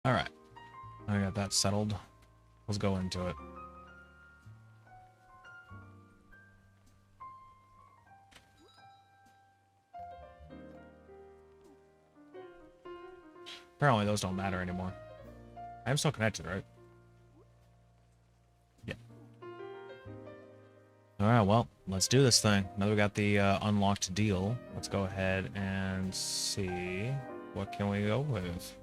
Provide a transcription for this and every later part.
All right, I got that settled. Let's go into it. Apparently those don't matter anymore. I'm still connected, right? Yeah. All right, well, let's do this thing. Now that we got the unlocked deal, let's go ahead and see what can we go with.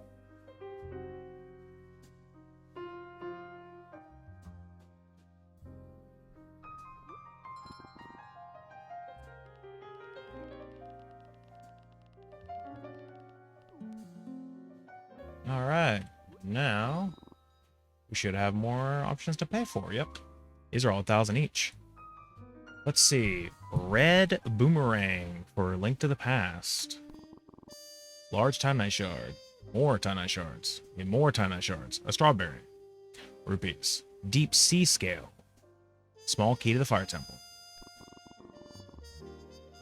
All right, now we should have more options to pay for. Yep, these are all 1,000 each. Let's see. Red Boomerang for Link to the Past. Large Titanite Shard. More Titanite Shards. Need more Titanite Shards. A Strawberry. Rupees. Deep Sea Scale. Small Key to the Fire Temple.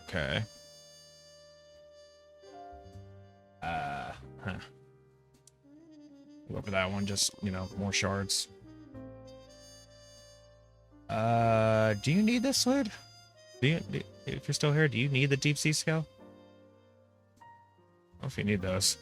Okay. Huh. Go for that one, just, you know, more shards. Do you need this lid? If you're still here, do you need the Deep Sea Scale? I don't know if you need those.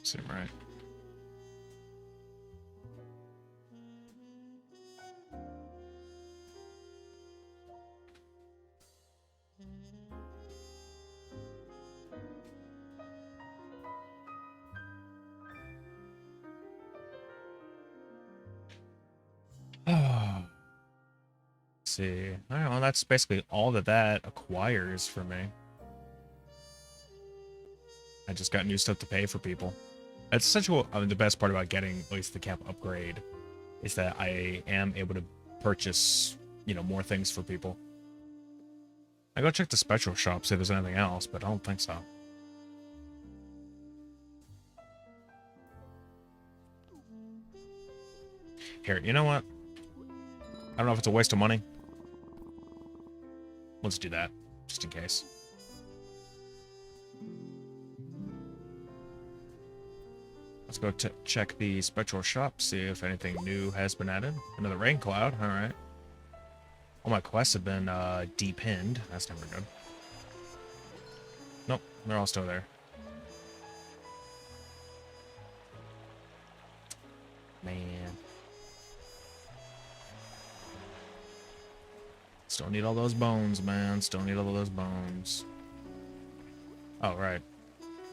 Seem right. Let's see. All right, well, that's basically all that acquires for me. I just got new stuff to pay for people. That's essentially the best part about getting at least the camp upgrade is that I am able to purchase, you know, more things for people. I go check the special shop, see if there's anything else, but I don't think so. Here, you know what? I don't know if it's a waste of money. Let's do that, just in case. Let's go check the spectral shop, see if anything new has been added. Another rain cloud, alright. All my quests have been depinned. That's never good. Nope, they're all still there. Man. Still need all those bones, man. Still need all those bones. Oh, right.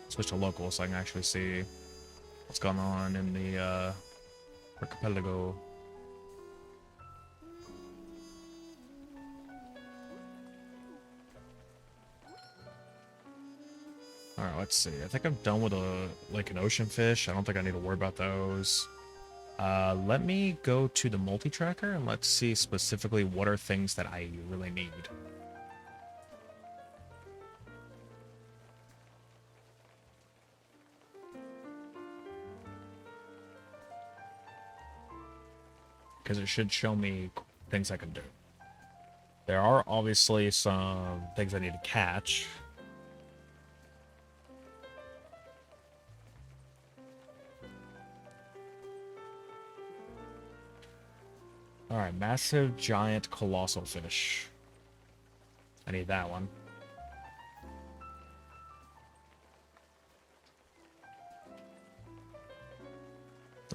Switch to local so I can actually see what's going on in the Archipelago. Alright, let's see. I think I'm done with a lake and ocean fish. I don't think I need to worry about those. Let me go to the multi-tracker and let's see specifically what are things that I really need. Because it should show me things I can do. There are obviously some things I need to catch. Alright, massive, giant, colossal fish. I need that one.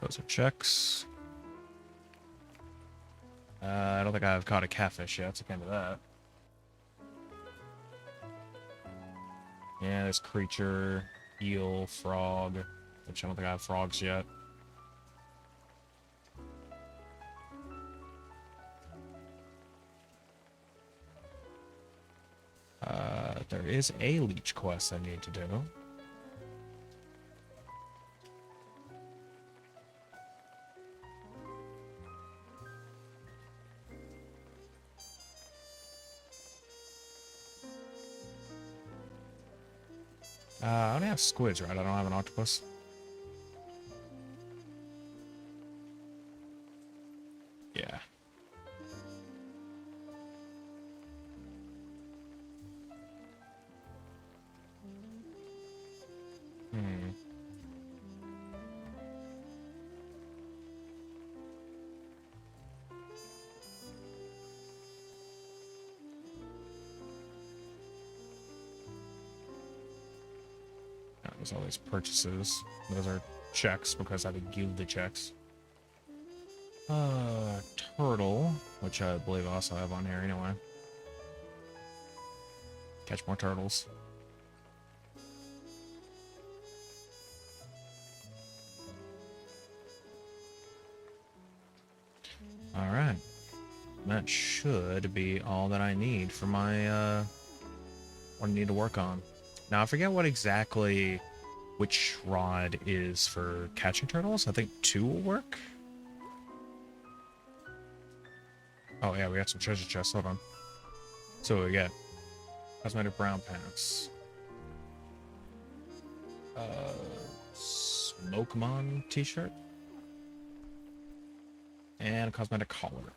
Those are checks. I don't think I've caught a catfish yet, so I can't do that. Yeah, this creature, eel, frog, which I don't think I have frogs yet. There is a leech quest I need to do. I only have squids, right? I don't have an octopus. Yeah. Hmm. There's all these purchases. Those are checks because I would give the checks. Turtle, which I believe I also have on here anyway. Catch more turtles. Alright. That should be all that I need for my, what I need to work on. Now, I forget what exactly which rod is for catching turtles. I think 2 will work. Oh, yeah, we got some treasure chests. Hold on. So what we get cosmetic brown pants. Smokemon t-shirt. And a cosmetic collar.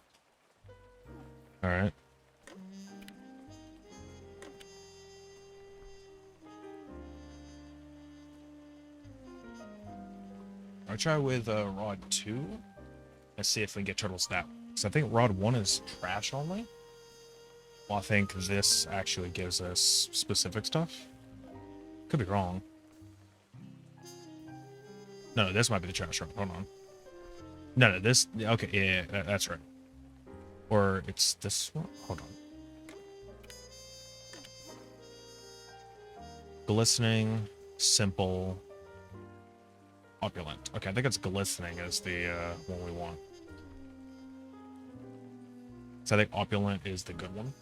Alright. I'll try with Rod 2. Let's see if we can get turtles that way. So I think Rod 1 is trash only. Well, I think this actually gives us specific stuff. Could be wrong. No, this might be the trash rod. Hold on. No, this... Okay, yeah, that's right. Or it's this one? Hold on. Glistening, simple, opulent. Okay, I think it's glistening is the one we want. So I think opulent is the good one.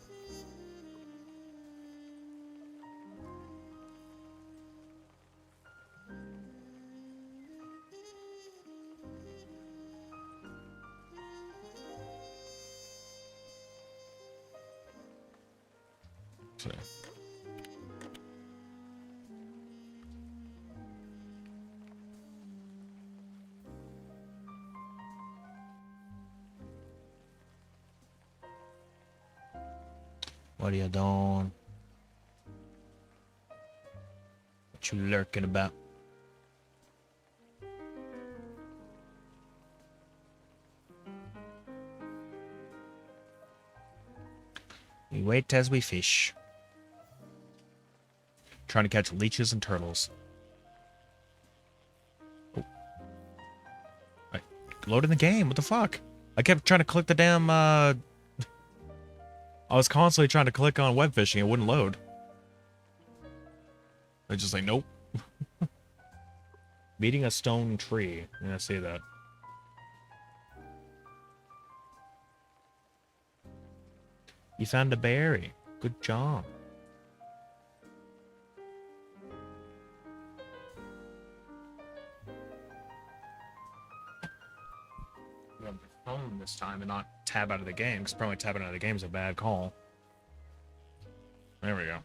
So. What are you doing? What you lurking about? We wait as we fish. Trying to catch leeches and turtles. Oh. Right. Loading the game. What the fuck? I kept trying to click the damn, I was constantly trying to click on web fishing. It wouldn't load. It's just like, nope. Beating a stone tree. Yeah, I see that. You found a berry. Good job. Grab the phone this time and not tab out of the game, because probably tabbing out of the game is a bad call. There we go.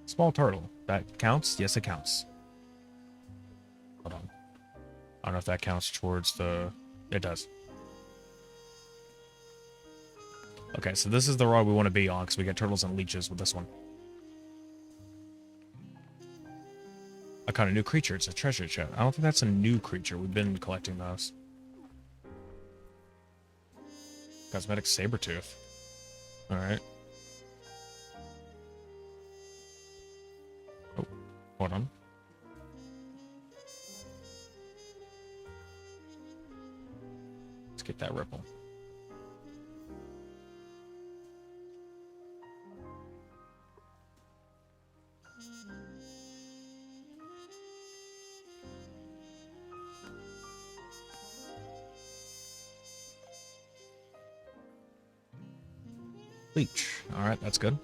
Small turtle. That counts? Yes, it counts. Hold on. I don't know if that counts towards the... It does. Okay, so this is the rod we want to be on, because we get turtles and leeches with this one. I caught a new creature. It's a treasure chest. I don't think that's a new creature. We've been collecting those. Cosmetic Sabertooth. Alright. Oh, hold on. Let's get that ripple. Leech. Alright, that's good.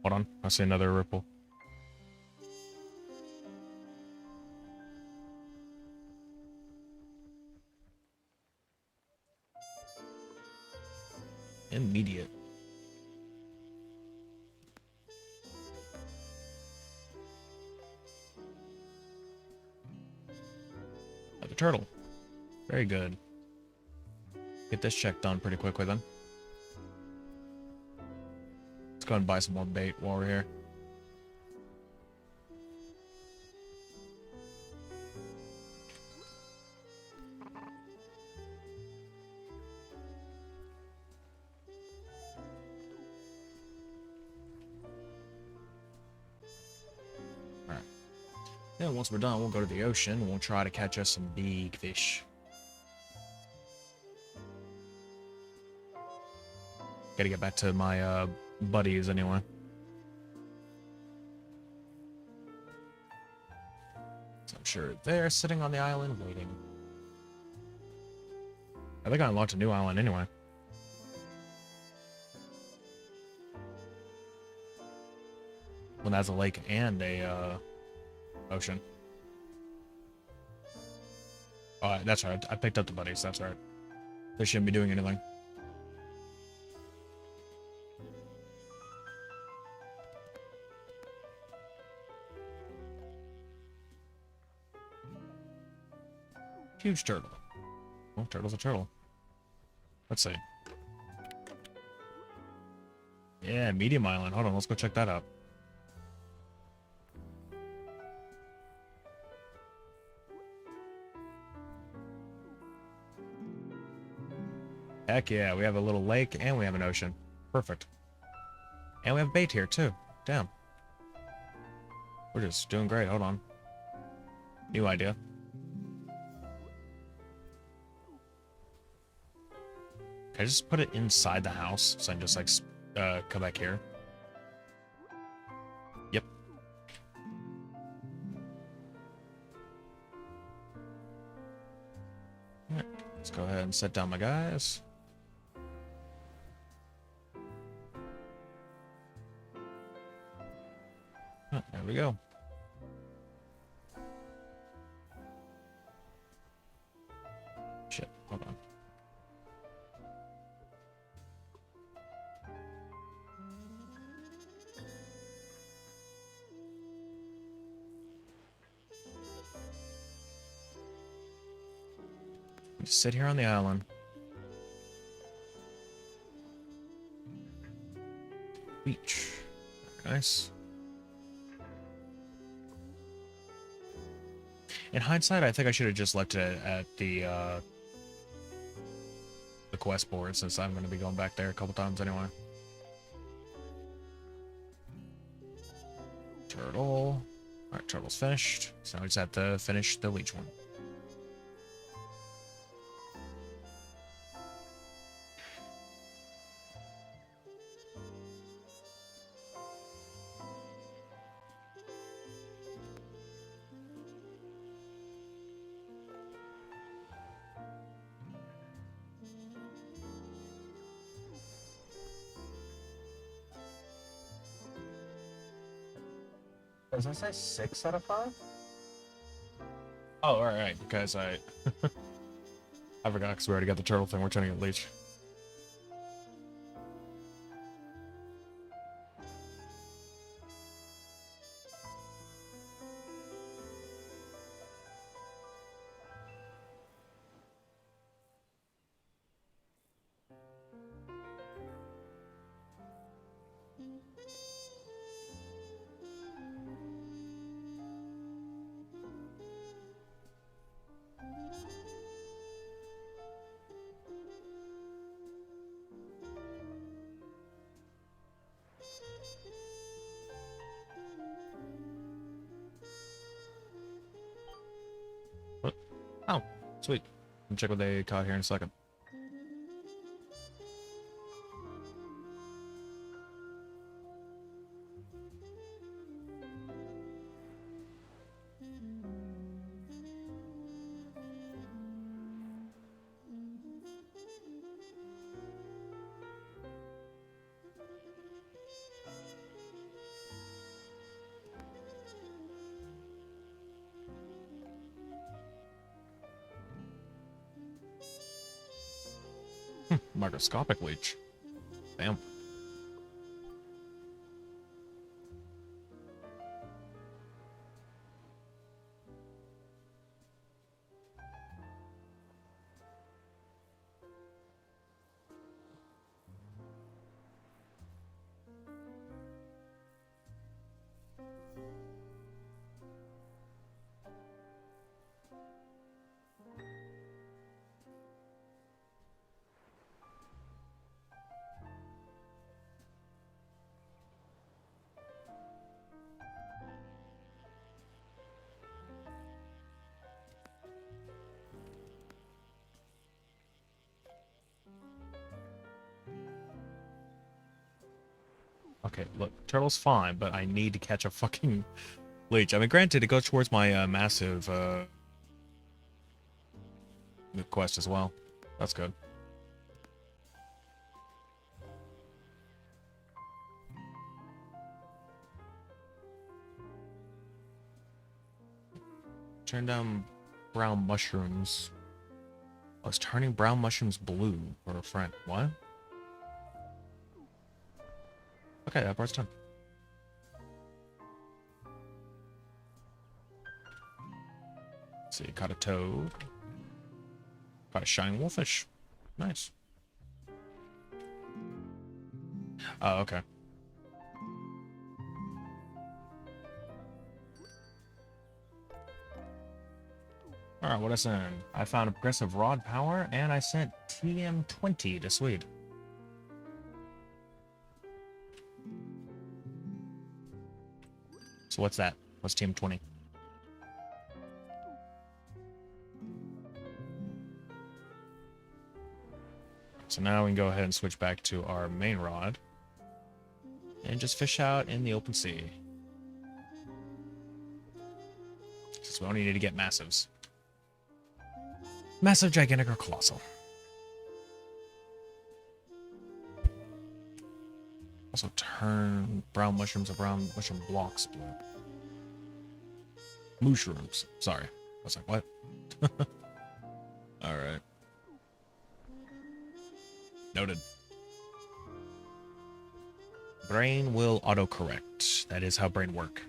Hold on. I see another ripple. immediate. Another turtle. Very good. Get this check done pretty quickly then. Let's go and buy some more bait while we're here. Alright. Then once we're done, we'll go to the ocean and we'll try to catch us some big fish. Gotta get back to my buddies anyway. So I'm sure they're sitting on the island waiting. I think I unlocked a new island anyway. One that has a lake and a ocean. Oh, that's right. I picked up the buddies. That's right. They shouldn't be doing anything. Huge turtle. Oh, turtle's a turtle. Let's see. Yeah, medium island. Hold on, let's go check that out. Heck yeah, we have a little lake and we have an ocean. Perfect. And we have bait here too. Damn. We're just doing great. Hold on. New idea. Can I just put it inside the house so I can just like come back here? Yep. Alright, let's go ahead and set down my guys. Oh, there we go. Shit, hold on. Just sit here on the island. Beach. Very nice. In hindsight, I think I should have just left it at the quest board, since I'm going to be going back there a couple times anyway. Turtle. Alright, turtle's finished. So now we just have to finish the leech one. Does that say 6 out of 5? Oh, alright, because I forgot because we already got the turtle thing. We're trying to get leech. Oh, sweet. I'll check what they caught here in a second. Microscopic leech. Damn. Okay, look, turtle's fine, but I need to catch a fucking leech. I mean, granted, it goes towards my massive quest as well. That's good. Turn down brown mushrooms. I was turning brown mushrooms blue for a friend. What? Okay, that part's done. Let's see, caught a toad. Caught a shining wolfish. Nice. Oh, okay. Alright, what I sent? I found a progressive rod power, and I sent TM20 to Swede. So what's that? What's TM20? So now we can go ahead and switch back to our main rod. And just fish out in the open sea. Since we only need to get massives. Massive, gigantic, or colossal. Also turn brown mushrooms or brown mushroom blocks blue. Mushrooms. Sorry. I was like, what? Alright. Noted. Brain will autocorrect. That is how brain work.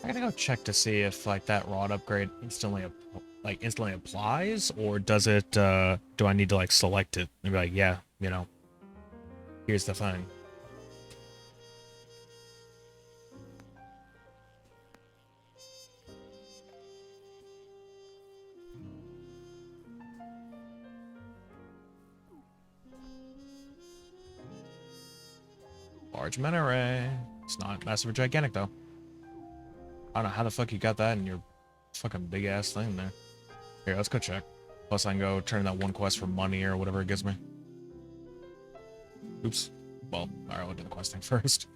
I gotta go check to see if like that rod upgrade instantly applies, or does it do I need to like select it and be like, yeah, you know, here's the thing. Large meta ray. It's not massive or gigantic though. I don't know how the fuck you got that in your fucking big ass thing there. Here, let's go check. Plus I can go turn that one quest for money or whatever it gives me. Oops. Well, alright, we'll do the quest thing first.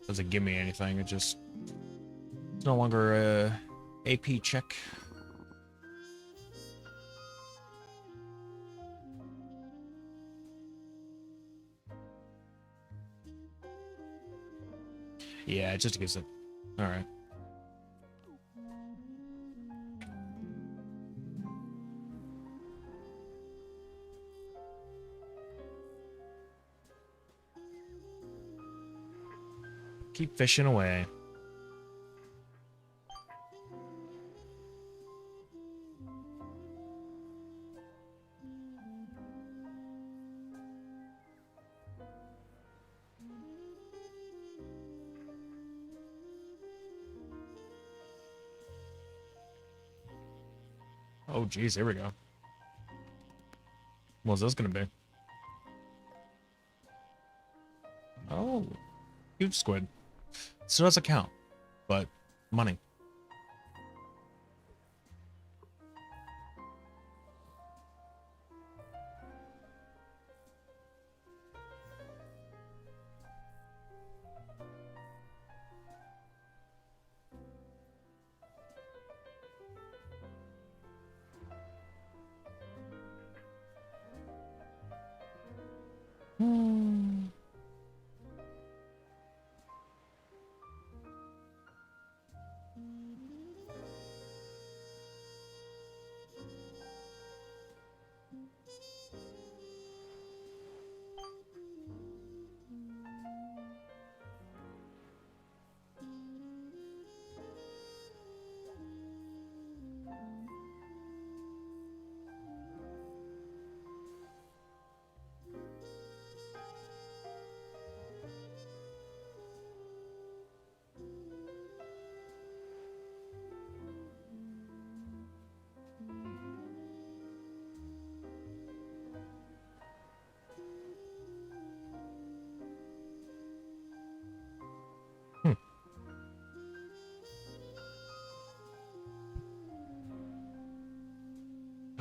Doesn't give me anything, it's no longer a AP check. Yeah, it just gives it. Alright. Keep fishing away. Oh, geez, here we go. What's this gonna be? Oh, huge squid. Still doesn't count, but money.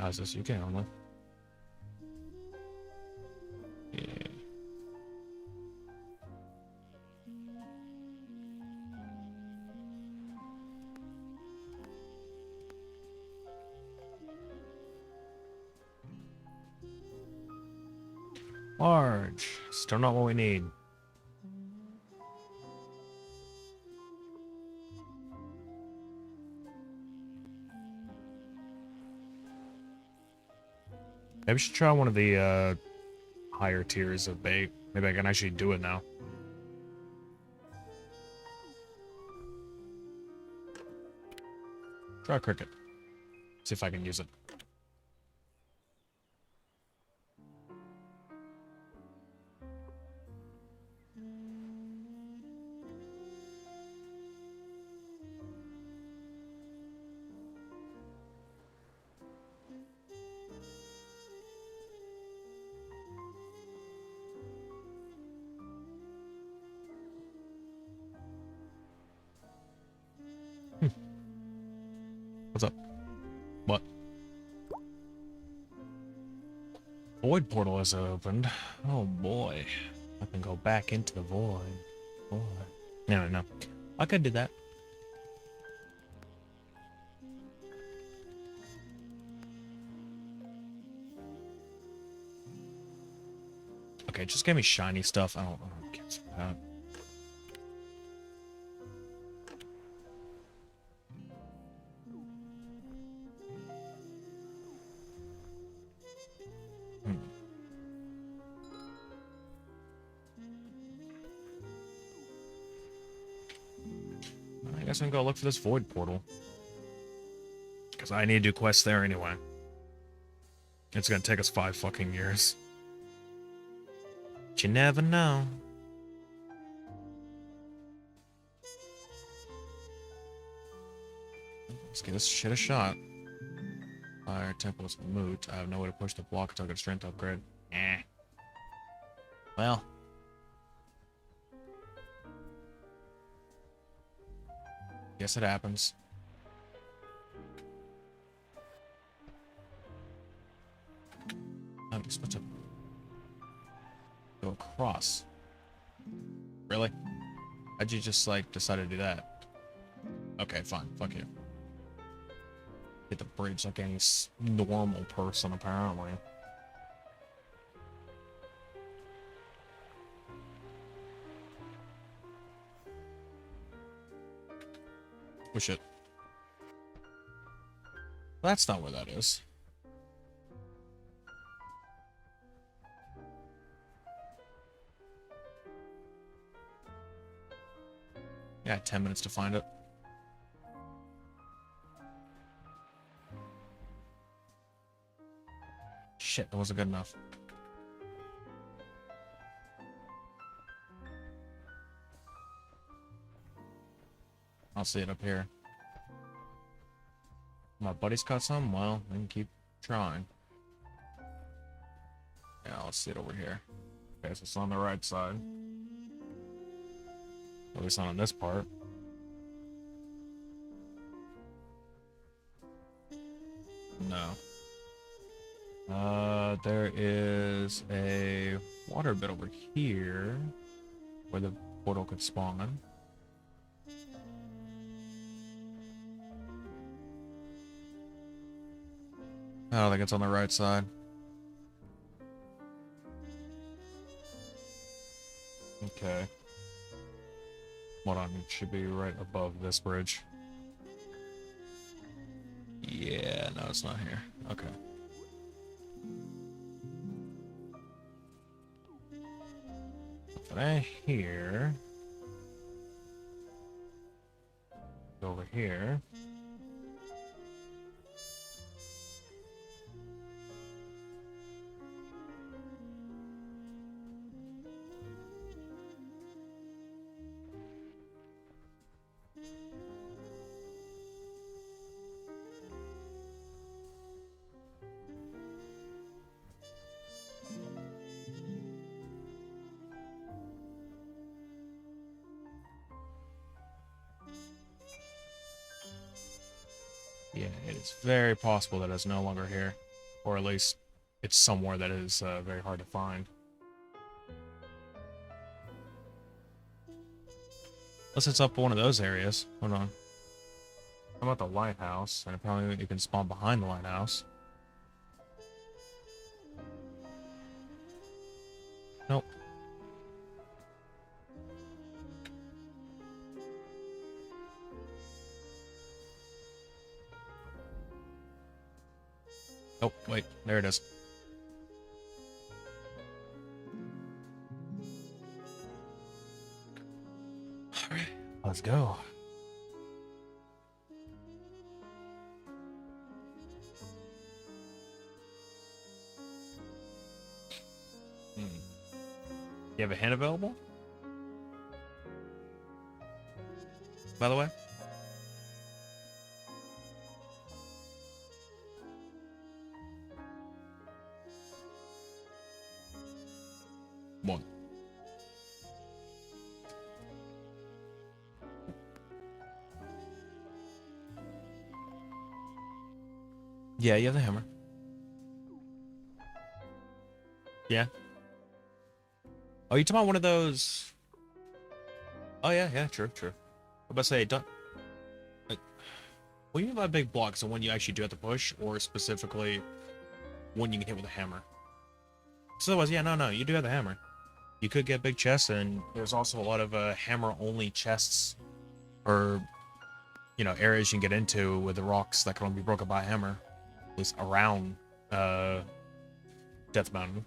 How's this UK only? Yeah. Large. Still not what we need. Maybe we should try one of the higher tiers of bait. Maybe I can actually do it now. Try cricket. See if I can use it. What's up? What? Void portal has opened. Oh boy. I can go back into the void. Boy. No. I could do that. Okay, just give me shiny stuff. I don't care for that. I guess I'm gonna go look for this void portal. Because I need to do quests there anyway. It's gonna take us 5 fucking years. But you never know. Let's give this shit a shot. Fire temple is moot. I have no way to push the block until I get a strength upgrade. Eh. Well. Guess it happens. I'm supposed to go across. Really? How'd you just, like, decide to do that? Okay, fine. Fuck you. Hit the bridge like any normal person, apparently. Oh shit. That's not where that is. Yeah, 10 minutes to find it. Shit, that wasn't good enough. I'll see it up here. My buddy's caught some? Well, we can keep trying. Yeah, let's see it over here. Okay, so it's on the right side. At least not on this part. No. There is a water bit over here where the portal could spawn. I don't think it's on the right side. Okay. Hold on, it should be right above this bridge. Yeah, no, it's not here. Okay. But I here. Over here. Yeah, it is very possible that it's no longer here. Or at least it's somewhere that is very hard to find. Unless it's up one of those areas. Hold on. How about the lighthouse? And apparently you can spawn behind the lighthouse. Nope. Oh, wait. There it is. Alright. Let's go. You have a hand available? By the way? One. Yeah, you have the hammer. Yeah. Oh, you talking about one of those? Oh yeah, yeah, true. I'm about to say, don't. Like, what do you mean by big blocks? The one you actually do have to push, or specifically one you can hit with a hammer? So otherwise, yeah, no, you do have the hammer. You could get big chests, and there's also a lot of hammer-only chests, or areas you can get into with the rocks that can only be broken by a hammer, at least around Death Mountain.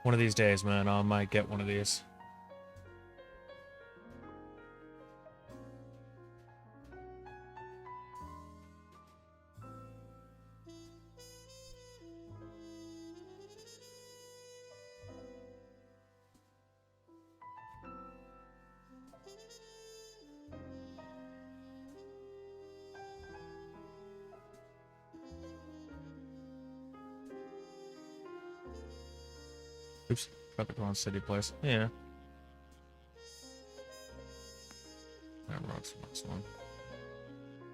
One of these days, man, I might get one of these. Oops, got the wrong city place. Yeah. That rock's the next one.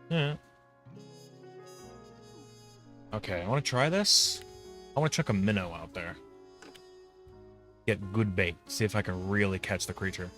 Yeah. Okay, I want to try this. I want to chuck a minnow out there. Get good bait. See if I can really catch the creature.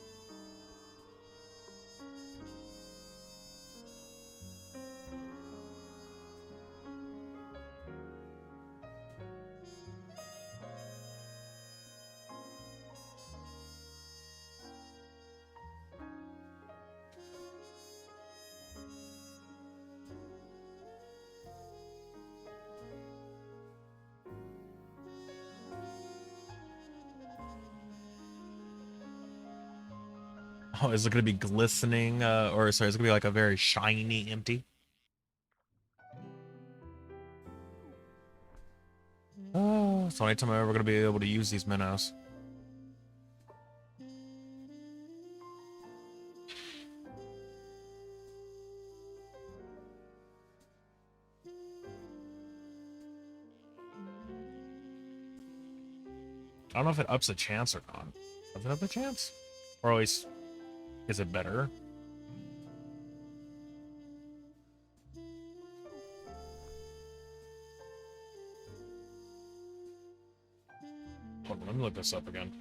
Oh, is it going to be glistening? Or sorry, is it going to be like a very shiny empty? Oh, it's the only time I'm ever going to be able to use these minnows. I don't know if it ups the chance or not. Does it up the chance? Or at least, is it better? Hold on, let me look this up again.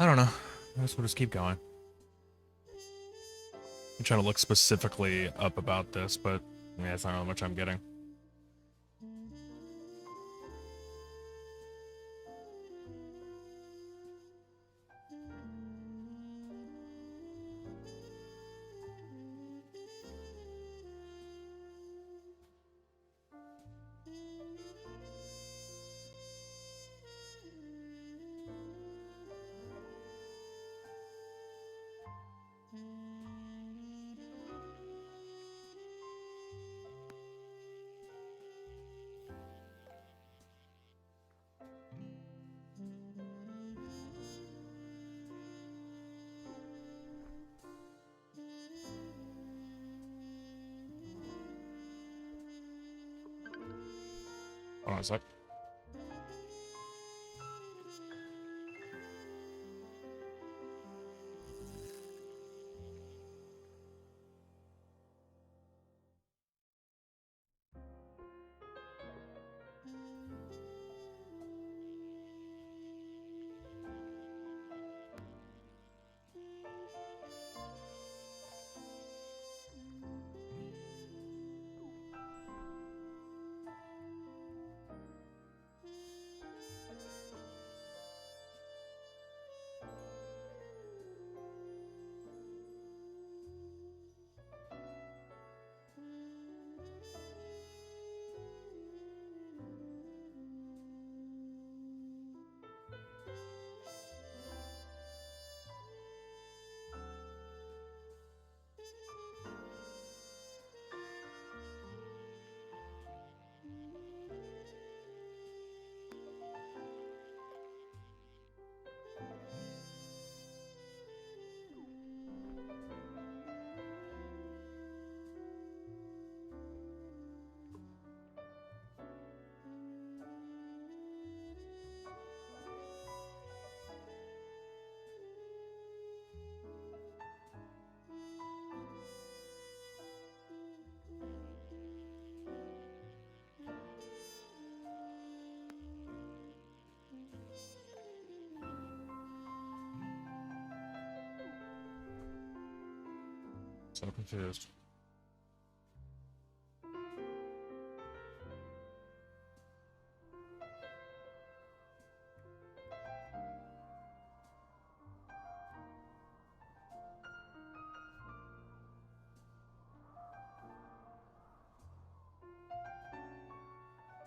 I don't know. I guess we'll just keep going. I'm trying to look specifically up about this, but yeah, it's not really much I'm getting. Hold on a sec. So confused.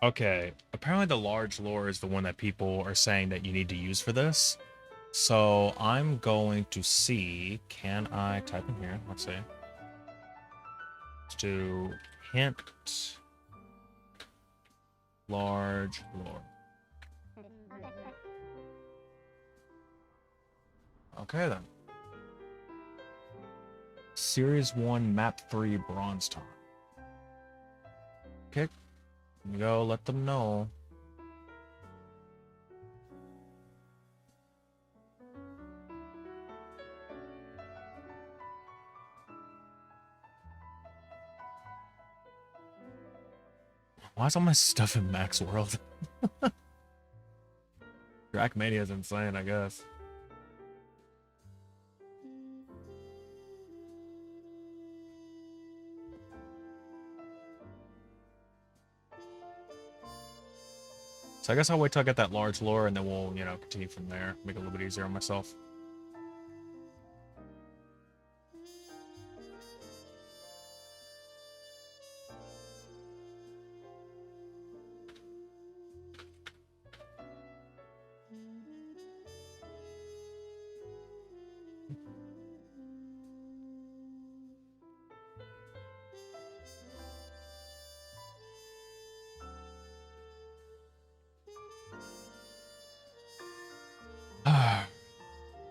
Okay, apparently the large lore is the one that people are saying that you need to use for this. So I'm going to see, can I type in here? Let's see. Let's do hint large lore. Okay then. Series 1 Map 3 Bronze Time. Okay. Go let them know. Why is all my stuff in Max World? Trackmania is insane, I guess. So I guess I'll wait till I get that large lore and then we'll, you know, continue from there. Make it a little bit easier on myself.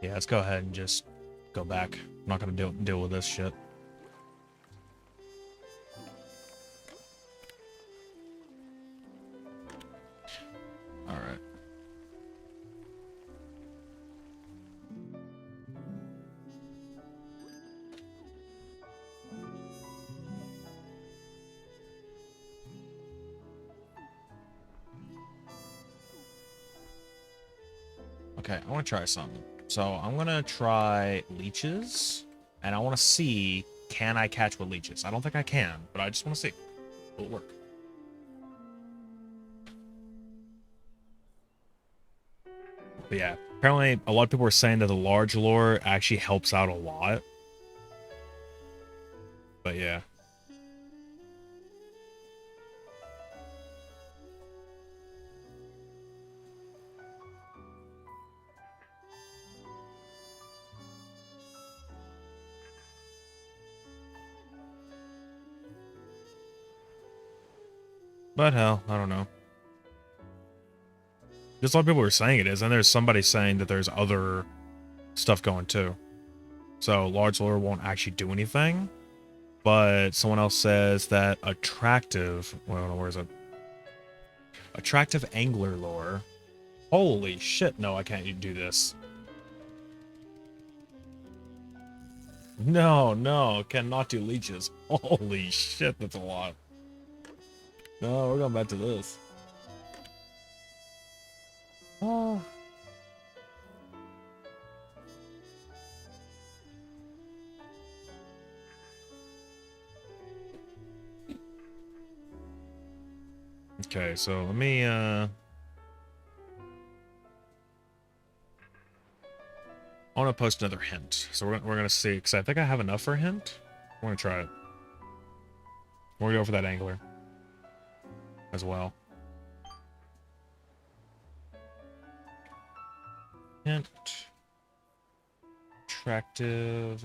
Yeah, let's go ahead and just go back. I'm not gonna deal with this shit. All right. Okay, I want to try something. So I'm gonna try leeches, and I want to see, can I catch with leeches? I don't think I can, but I just want to see. Will it work? But yeah, apparently a lot of people are saying that the large lure actually helps out a lot. But yeah. But hell, I don't know. Just a lot of people are saying it is, and there's somebody saying that there's other stuff going too. So large lure won't actually do anything, but someone else says that attractive, well, where is it? Attractive angler lure. Holy shit, no, I can't do this. No, cannot do leeches. Holy shit, that's a lot. No, we're going back to this. Oh. Okay, so let me, I want to post another hint. So we're going to see, because I think I have enough for a hint. I want to try it. We're going to go for that angler as well. Hint. Attractive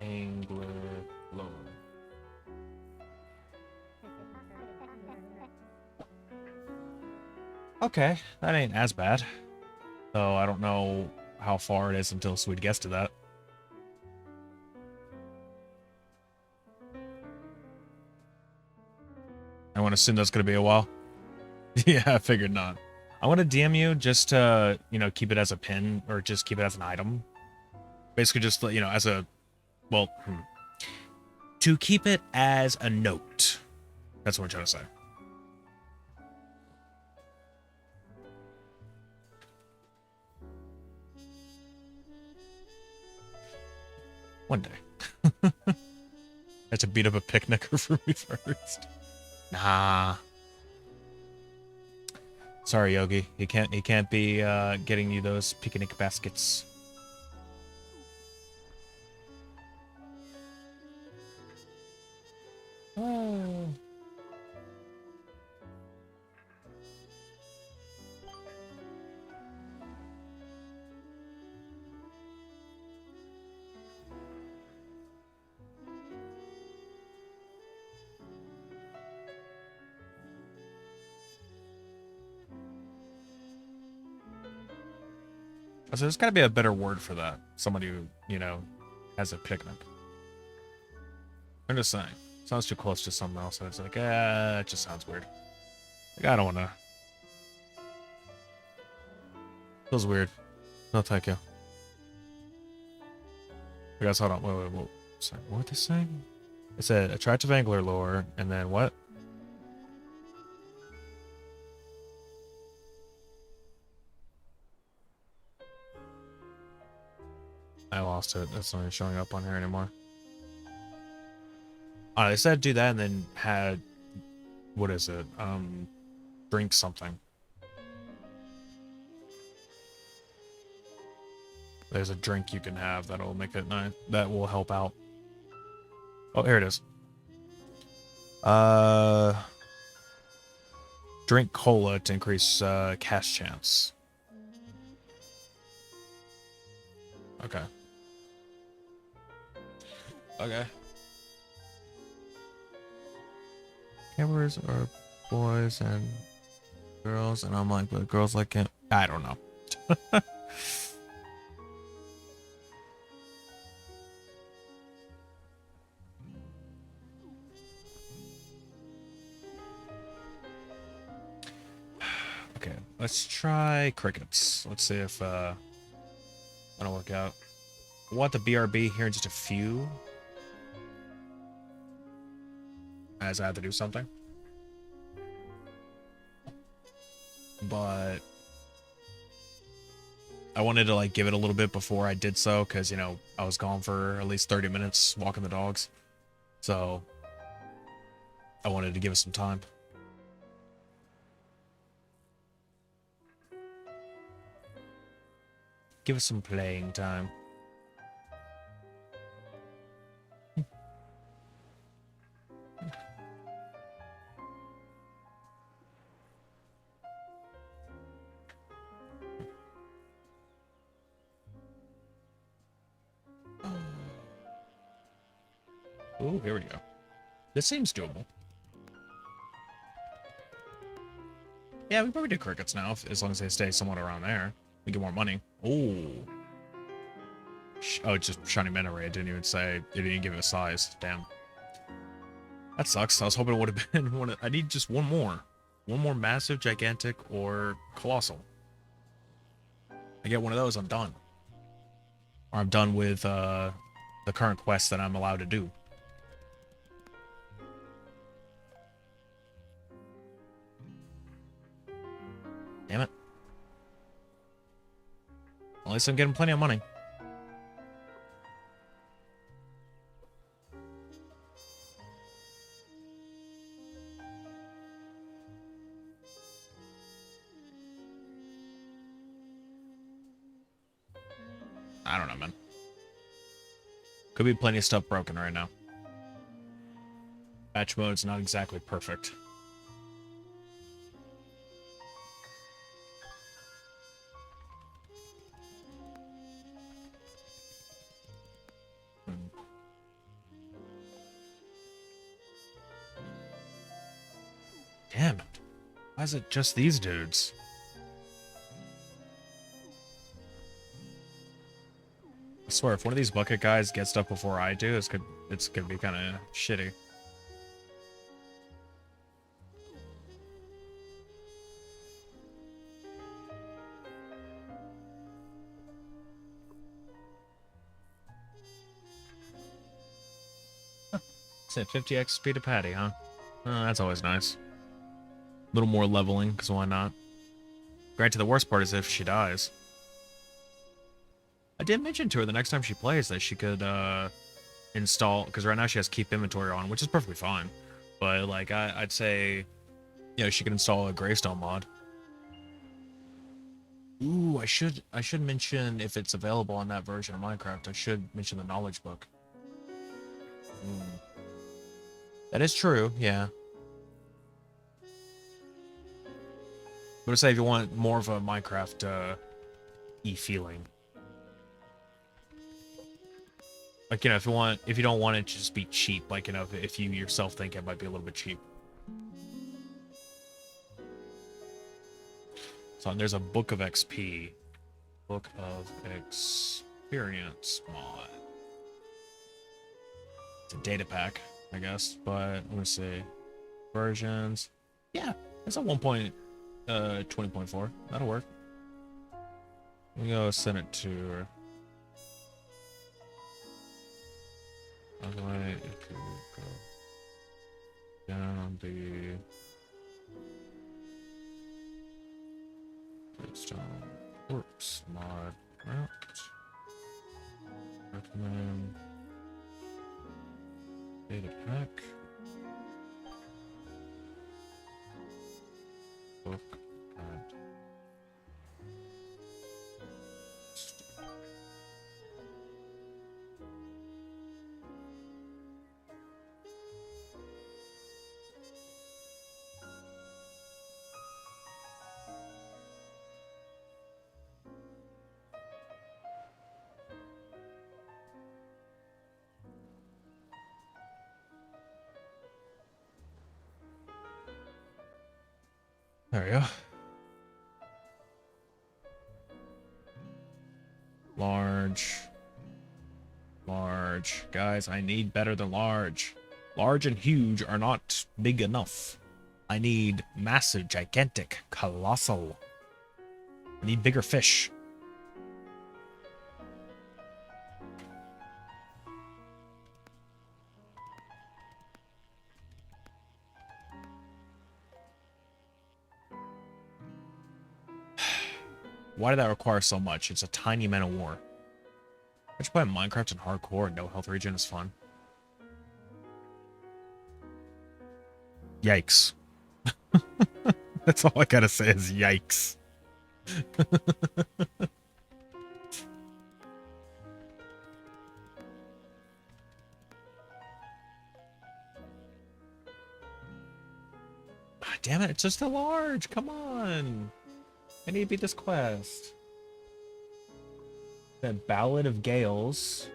angler lure. Okay, that ain't as bad. So I don't know how far it is until Sweet gets to that. I want to assume that's going to be a while. Yeah, I figured not. I want to DM you just to, you know, keep it as a pin or just keep it as an item. Basically just, you know, as a, well, to keep it as a note. That's what I'm trying to say. One day. Had to beat up a picnicker for me first. Nah. Sorry, Yogi. He can't be getting you those picnic baskets. Oh. So there's got to be a better word for that. Somebody who, you know, has a picnic. I'm just saying. Sounds too close to something else. And it's like, it just sounds weird. Like, I don't want to. Feels weird. No, thank you. You guys, hold on. Wait. Sorry, what they saying? It said attractive angler lure, and then what? I lost it. That's not even showing up on here anymore. Oh, they said do that and then had, what is it? Drink something. There's a drink you can have that'll make it nice. That will help out. Oh, here it is. Drink cola to increase cast chance. Okay. Okay. Campers are boys and girls, and I'm like, but girls like camp. I don't know. Okay, let's try crickets. Let's see if that'll work out. I want the BRB here in just a few, as I have to do something. But I wanted to like give it a little bit before I did so, because you know I was gone for at least 30 minutes walking the dogs, so I wanted to give it some time. Give us some playing time. Oh, here we go. This seems doable. Yeah, we probably do crickets now, as long as they stay somewhat around there. We get more money. Oh. Oh, it's just shiny mana ray. It didn't even say, it didn't even give it a size. Damn. That sucks. I was hoping it would have been one. I need just one more. One more massive, gigantic, or colossal. I get one of those, I'm done. Or I'm done with the current quest that I'm allowed to do. Damn it. At least I'm getting plenty of money. I don't know, man. Could be plenty of stuff broken right now. Patch mode's not exactly perfect. Damn it. Why is it just these dudes? I swear, if one of these bucket guys gets stuff before I do, it's gonna be kind of shitty. Said 50x speed of Patty, huh? Oh, that's always nice. A little more leveling, because why not? Granted, the worst part is if she dies. I did mention to her the next time she plays that she could install, because right now she has keep inventory on, which is perfectly fine. But like I'd say, you know, she could install a Greystone mod. Ooh, I should mention if it's available on that version of Minecraft. I should mention the knowledge book. That is true, yeah. But I say if you want more of a Minecraft feeling. Like, you know, if you don't want it to just be cheap, like, you know, if you yourself think it might be a little bit cheap. So there's a Book of XP. Book of Experience mod. It's a data pack, I guess, but let me see. Versions. Yeah, it's a 1.20.4. That'll work. Let me go send it to her. Otherwise, if you go down the Redstone Corpse mod route, recommend data pack, book, and there we go. Large. Large. Guys, I need better than large. Large and huge are not big enough. I need massive, gigantic, colossal. I need bigger fish. Why did that require so much? It's a tiny man of war. I should play Minecraft in hardcore and no health regen is fun. Yikes. That's all I gotta say is yikes. Damn it, it's just a large. Come on. I need to beat this quest. The Ballad of Gales.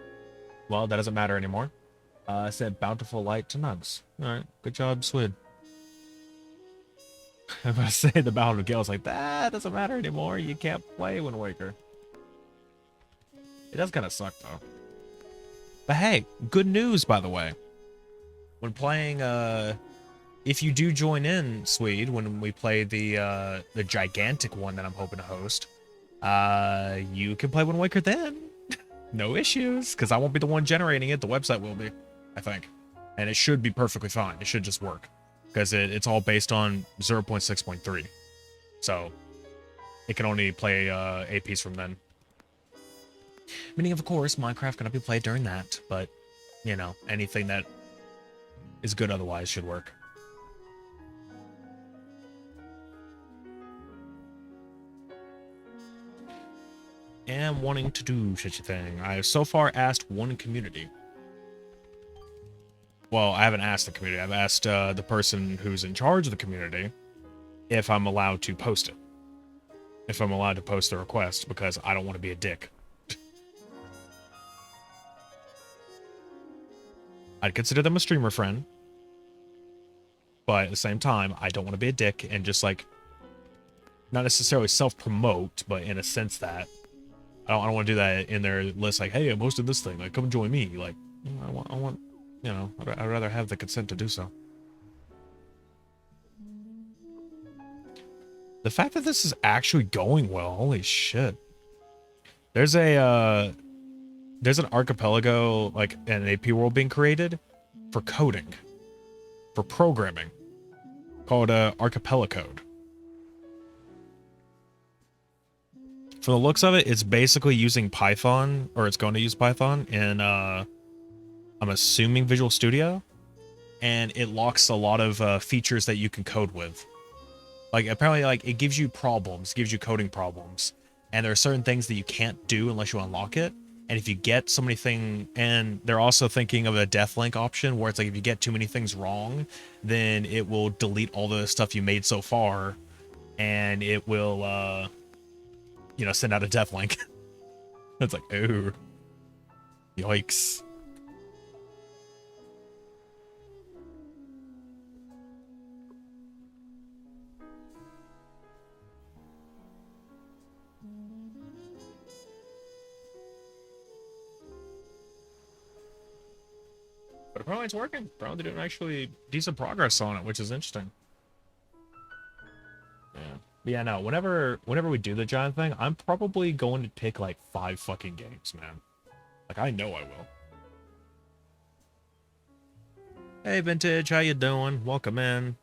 Well, that doesn't matter anymore. Said Bountiful Light to Nugs. Alright, good job, Swid. I'm gonna say the Ballad of Gales like, that doesn't matter anymore. You can't play Wind Waker. It does kind of suck, though. But hey, good news, by the way. When playing, if you do join in, Swede, when we play the gigantic one that I'm hoping to host, you can play Wind Waker then. No issues, because I won't be the one generating it. The website will be, I think. And it should be perfectly fine. It should just work. Because it's all based on 0.6.3. So, it can only play APs from then. Meaning, of course, Minecraft cannot be played during that. But, you know, anything that is good otherwise should work. Am wanting to do such a thing. I have so far asked one community. Well, I haven't asked the community. I've asked the person who's in charge of the community if I'm allowed to post it. If I'm allowed to post the request, because I don't want to be a dick. I'd consider them a streamer friend. But at the same time, I don't want to be a dick and just like, not necessarily self-promote, but in a sense that I don't want to do that in their list. Like, hey, I'm hosting this thing. Like, come join me. Like, I want, you know, I'd rather have the consent to do so. The fact that this is actually going well, holy shit. There's an archipelago, like an AP world being created for coding, for programming, called Archipelago. From the looks of it, it's basically using Python, or it's going to use Python, and I'm assuming Visual Studio, and it locks a lot of features that you can code with. Like, apparently, like, it gives you problems, gives you coding problems, and there are certain things that you can't do unless you unlock it, and if you get so many things, and they're also thinking of a deathlink option, where it's like, if you get too many things wrong, then it will delete all the stuff you made so far, and it will, you know, send out a deathlink. It's like, ooh. Yikes. But apparently it's working. Apparently they're doing actually decent progress on it, which is interesting. Yeah. But yeah, no, whenever we do the giant thing, I'm probably going to pick like 5 fucking games, man. Like, I know I will. Hey, Vintage, how you doing? Welcome in.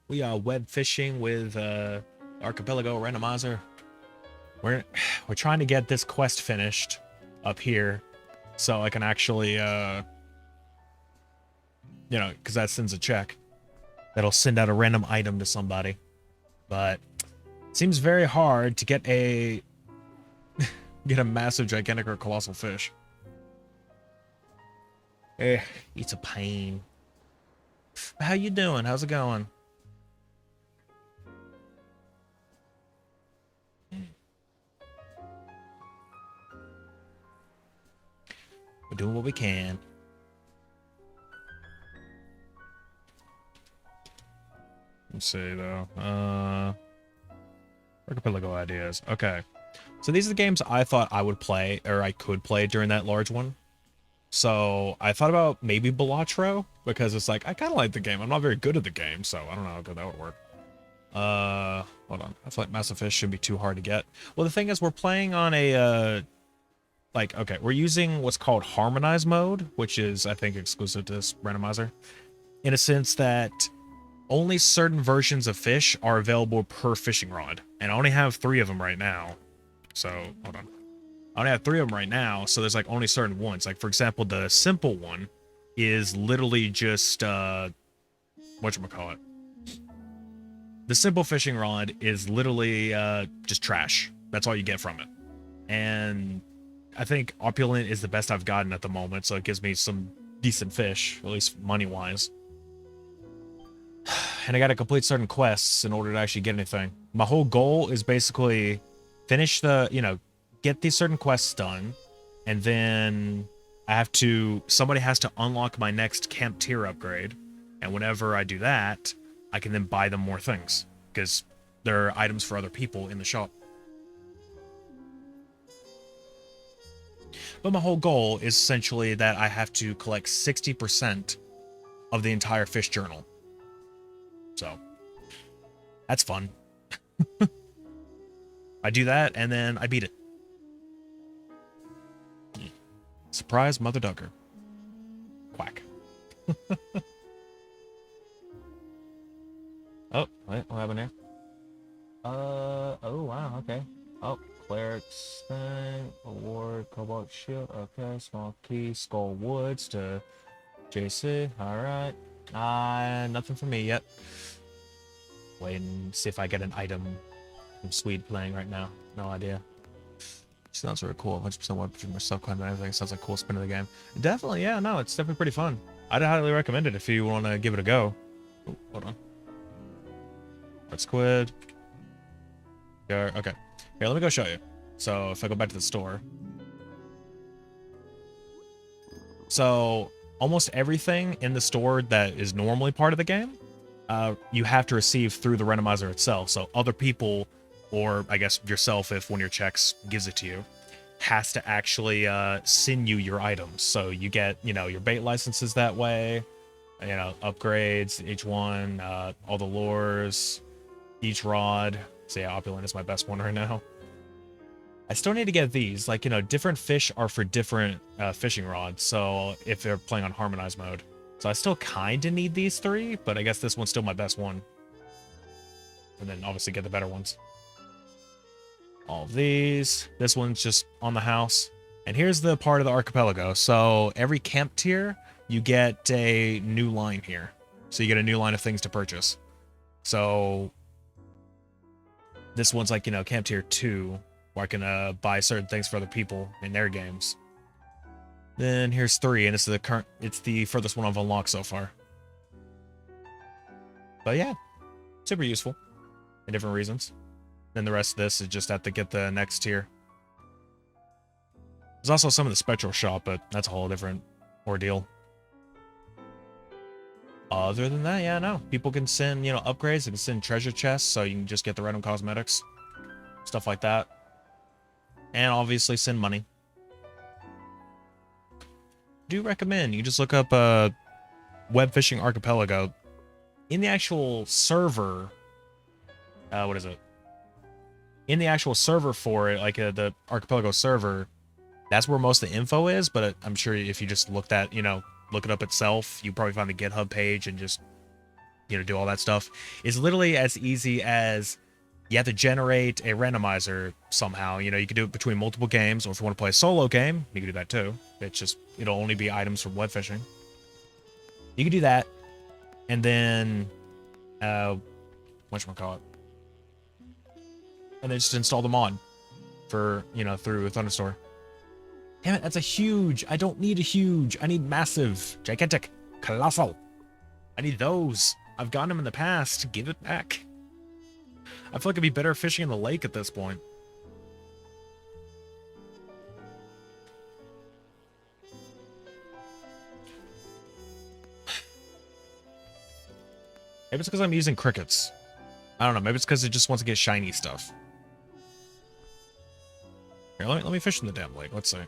We are web fishing with Archipelago Randomizer. We're trying to get this quest finished up here, so I can actually, you know, because that sends a check. That'll send out a random item to somebody. But it seems very hard to get a massive, gigantic, or colossal fish. It's a pain. How you doing? How's it going? We're doing what we can. Let's see, though. Archipelago ideas. Okay. So these are the games I thought I would play, or I could play during that large one. So I thought about maybe Balatro, because it's like, I kind of like the game. I'm not very good at the game, so I don't know how good that would work. Hold on. I feel like Massive Fish shouldn't be too hard to get. Well, the thing is, we're playing on a, like, okay, we're using what's called Harmonize mode, which is, I think, exclusive to this randomizer. In a sense that only certain versions of fish are available per fishing rod. And I only have 3 of them right now. So, hold on. I only have 3 of them right now, so there's like only certain ones. Like, for example, the simple one is literally just, whatchamacallit. The simple fishing rod is literally just trash. That's all you get from it. And I think Opulent is the best I've gotten at the moment, so it gives me some decent fish, at least money-wise. And I gotta complete certain quests in order to actually get anything. My whole goal is basically finish the, get these certain quests done, and then I have to, somebody has to unlock my next camp tier upgrade, and whenever I do that, I can then buy them more things, because there are items for other people in the shop. But my whole goal is essentially that I have to collect 60% of the entire fish journal. So, that's fun. I do that, and then I beat it. Surprise, Mother Ducker. Quack. Oh, wait, what happened here? Oh, wow, okay. Oh, cleric's thing, award, cobalt shield, okay, small key, skull woods to JC, alright. Nothing for me yet. Wait and see if I get an item from Swede playing right now. No idea. Sounds really cool. 100% web between myself, climbing and everything. Sounds like a cool spin of the game. Definitely, yeah, no, it's definitely pretty fun. I'd highly recommend it if you want to give it a go. Oh, hold on. Red squid. Yeah, okay. Here, let me go show you. So, if I go back to the store. So, almost everything in the store that is normally part of the game, you have to receive through the randomizer itself. So, other people, or I guess yourself, if one of your checks gives it to you, has to actually send you your items. So, you get, your bait licenses that way, upgrades, each one, all the lures, each rod. So yeah, Opulent is my best one right now. I still need to get these. Like, different fish are for different fishing rods. So if they're playing on harmonized mode. So I still kind of need these 3, but I guess this one's still my best one. And then obviously get the better ones. All of these. This one's just on the house. And here's the part of the archipelago. So every camp tier, you get a new line here. So you get a new line of things to purchase. So this one's like, camp tier 2, where I can buy certain things for other people in their games. Then here's 3, and it's the furthest one I've unlocked so far. But yeah, super useful for different reasons. Then the rest of this is just have to get the next tier. There's also some of the spectral shop, but that's a whole different ordeal. Other than that, yeah, no. People can send, upgrades. They can send treasure chests, so you can just get the random cosmetics. Stuff like that. And obviously send money. Do recommend. You just look up Web Fishing Archipelago. In the actual server... what is it? In the actual server for it, like the Archipelago server, that's where most of the info is, but I'm sure if you just looked at, look it up itself, you probably find the GitHub page and just, do all that stuff. It's literally as easy as you have to generate a randomizer somehow. You can do it between multiple games, or if you want to play a solo game, you can do that too. It'll only be items from web fishing. You can do that, and then, whatchamacallit? And then just install the mod for, through Thunderstore. Damn it, that's a huge. I don't need a huge. I need massive, gigantic, colossal. I need those. I've gotten them in the past. Give it back. I feel like it'd be better fishing in the lake at this point. Maybe it's because I'm using crickets. I don't know. Maybe it's because it just wants to get shiny stuff. Here, let me fish in the damn lake. Let's see.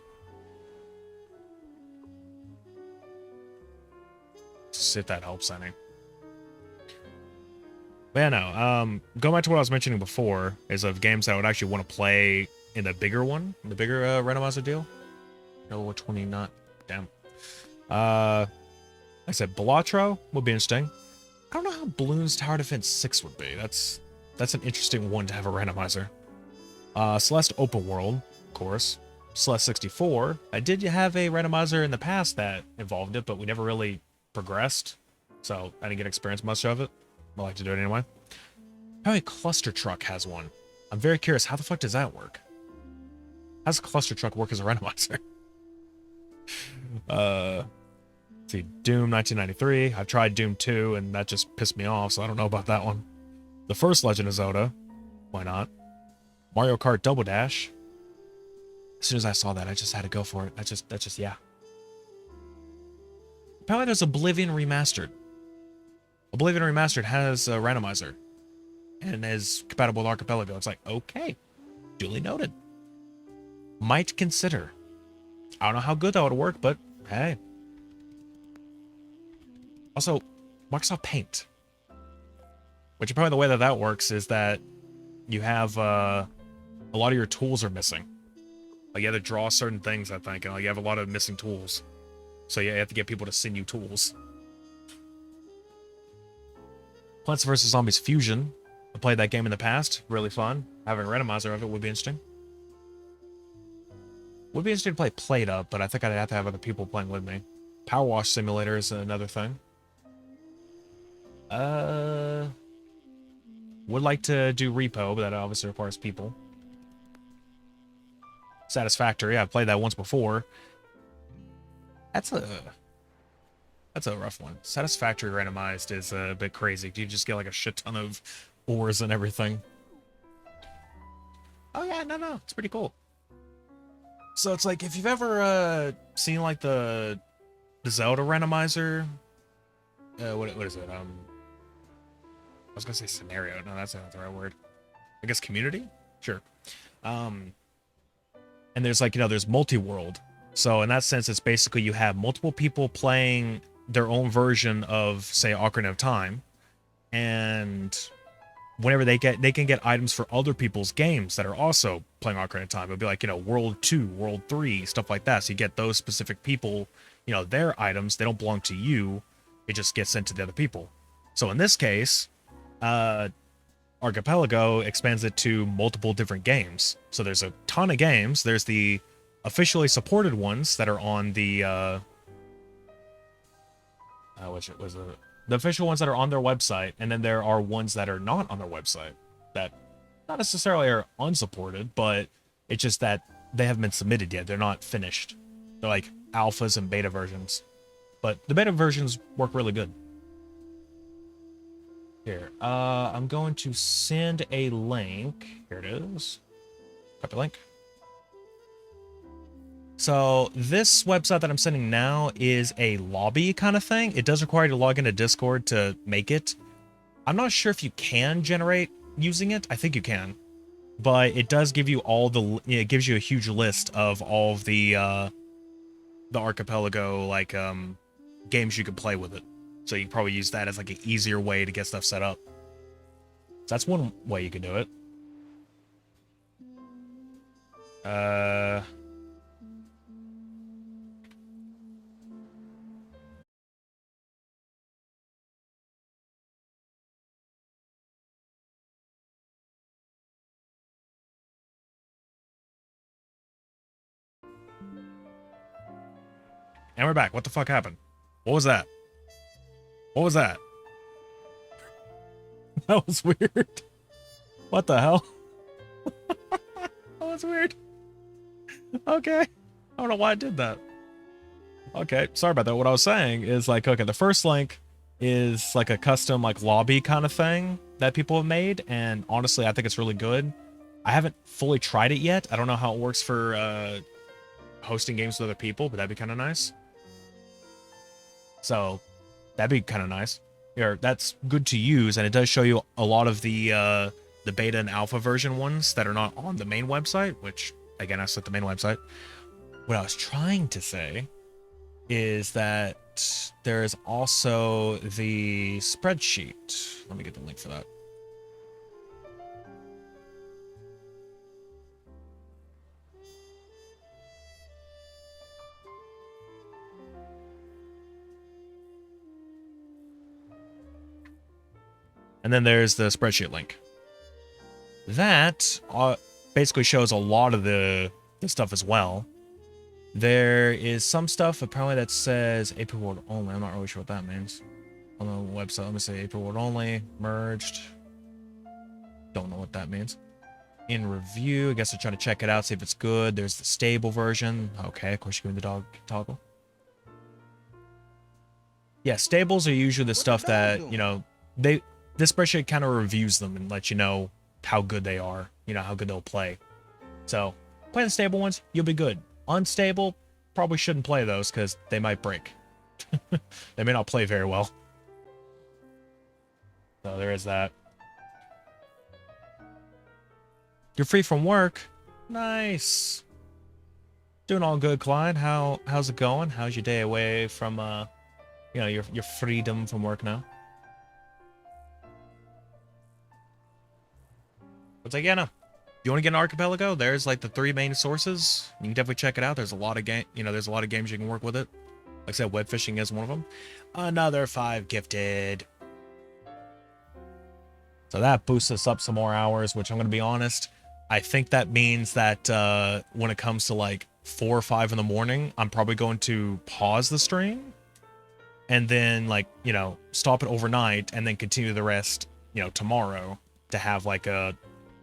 See if that helps any. But yeah, no. Going back to what I was mentioning before, is of games that I would actually want to play in the bigger one, the bigger randomizer deal. No, 29. Damn. I said Balatro would be interesting. I don't know how Bloons Tower Defense 6 would be. That's an interesting one to have a randomizer. Celeste Open World, of course. Celeste 64. I did have a randomizer in the past that involved it, but we never really progressed. So I didn't get experience much of it. I like to do it anyway. Probably Cluster Truck has one. I'm very curious, how the fuck does that work? How does Cluster Truck work as a randomizer? Let's see, Doom 1993. I've tried Doom 2, and that just pissed me off, so I don't know about that one. The first Legend of Zelda. Why not? Mario Kart Double Dash. As soon as I saw that, I just had to go for it. That's just, yeah. Apparently there's Oblivion Remastered. Oblivion Remastered has a randomizer. And is compatible with Archipelago. It's like, okay. Duly noted. Might consider. I don't know how good that would work, but hey. Also, Microsoft Paint. Which apparently the way that that works is that you have a lot of your tools are missing. Like you have to draw certain things, I think, and like you have a lot of missing tools. So yeah, you have to get people to send you tools. Plants vs. Zombies Fusion. I played that game in the past. Really fun. Having a randomizer of it would be interesting. Would be interesting to play Played Up, but I think I'd have to have other people playing with me. Power Wash Simulator is another thing. Would like to do Repo, but that obviously requires people. Satisfactory. I've played that once before. That's a rough one. Satisfactory randomized is a bit crazy. You just get like a shit ton of ores and everything. Oh yeah, no, it's pretty cool. So it's like if you've ever seen like the Zelda randomizer, what is it? I was gonna say scenario. No, that's not the right word. I guess community. Sure. And there's like, there's multi-world. So in that sense, it's basically you have multiple people playing their own version of, say, Ocarina of Time. And whenever they can get items for other people's games that are also playing Ocarina of Time. It'll be like, World 2, World 3, stuff like that. So you get those specific people, their items, they don't belong to you. It just gets sent to the other people. So in this case, Archipelago expands it to multiple different games. So there's a ton of games. There's the officially supported ones that are on the the official ones that are on their website, and then there are ones that are not on their website that not necessarily are unsupported, but it's just that they haven't been submitted yet. They're not finished. They're like alphas and beta versions. But the beta versions work really good. Here, I'm going to send a link. Here it is. Copy link. So this website that I'm sending now is a lobby kind of thing. It does require you to log into Discord to make it. I'm not sure if you can generate using it. I think you can. But it does give you it gives you a huge list of all of the Archipelago games you can play with it. So you can probably use that as like an easier way to get stuff set up. So that's one way you can do it. And we're back. What the fuck happened? What was that? What was that? That was weird. What the hell? That was weird. Okay. I don't know why I did that. Okay, sorry about that. What I was saying is like, okay, the first link is like a custom like lobby kind of thing that people have made, and honestly, I think it's really good. I haven't fully tried it yet. I don't know how it works for hosting games with other people, but that'd be kind of nice. So that'd be kind of nice. Here, that's good to use, and it does show you a lot of the beta and alpha version ones that are not on the main website, which again, I set the main website. What I was trying to say is that there is also the spreadsheet. Let me get the link for that. And then there's the spreadsheet link. That basically shows a lot of the stuff as well. There is some stuff apparently that says April World only. I'm not really sure what that means. On the website, let me say April World only, merged. Don't know what that means. In review, I guess I'm trying to check it out, see if it's good. There's the stable version. Okay, of course you're giving the dog toggle. Yeah, stables are usually the stuff that, you know, this spreadsheet kind of reviews them and lets you know how good they are, you know, how good they'll play. So, play the stable ones, you'll be good. Unstable, probably shouldn't play those because they might break. They may not play very well. So there is that. You're free from work? Nice. Doing all good, Clyde. How's it going? How's your day away from you know, your freedom from work now? It's like, yeah, no. You want to get an Archipelago? There's like the 3 main sources. You can definitely check it out. There's a lot of there's a lot of games you can work with it. Like I said, WEBFISHING is one of them. Another 5 gifted. So that boosts us up some more hours, which I'm going to be honest, I think that means that when it comes to like 4 or 5 in the morning, I'm probably going to pause the stream and then, like, you know, stop it overnight and then continue the rest, you know, tomorrow to have like a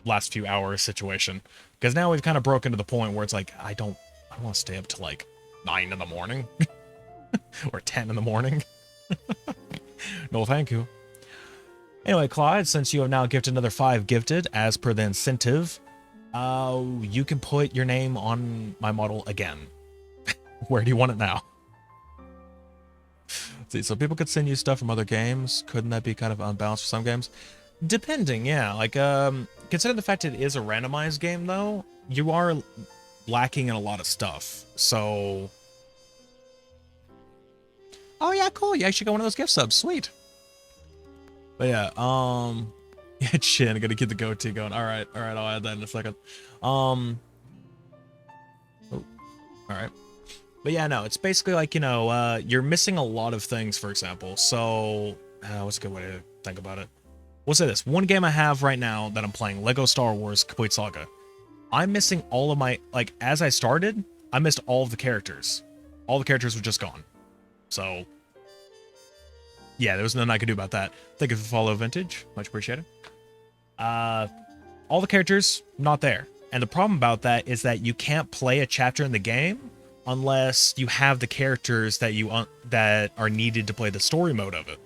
last few hours situation. Because now we've kind of broken to the point where it's like, I don't want to stay up to like 9 in the morning or 10 in the morning. No, thank you. Anyway, Clyde, since you have now gifted another 5 gifted as per the incentive, you can put your name on my model again. Where do you want it now? Let's see, so people could send you stuff from other games. Couldn't that be kind of unbalanced for some games? Depending, yeah. Like, considering the fact it is a randomized game, though, you are lacking in a lot of stuff. So, oh yeah, cool. You actually got one of those gift subs. Sweet. But yeah, yeah, Chin, I gotta keep the goatee going. All right, I'll add that in a second. Oh, all right. But yeah, no, it's basically like, you know, you're missing a lot of things, for example. So, what's a good way to think about it? We'll say this. One game I have right now that I'm playing, Lego Star Wars Complete Saga. I'm missing all of my, like, as I started, I missed all of the characters. All the characters were just gone. So, yeah, there was nothing I could do about that. Thank you for follow vintage. Much appreciated. All the characters, not there. And the problem about that is that you can't play a chapter in the game unless you have the characters that that are needed to play the story mode of it.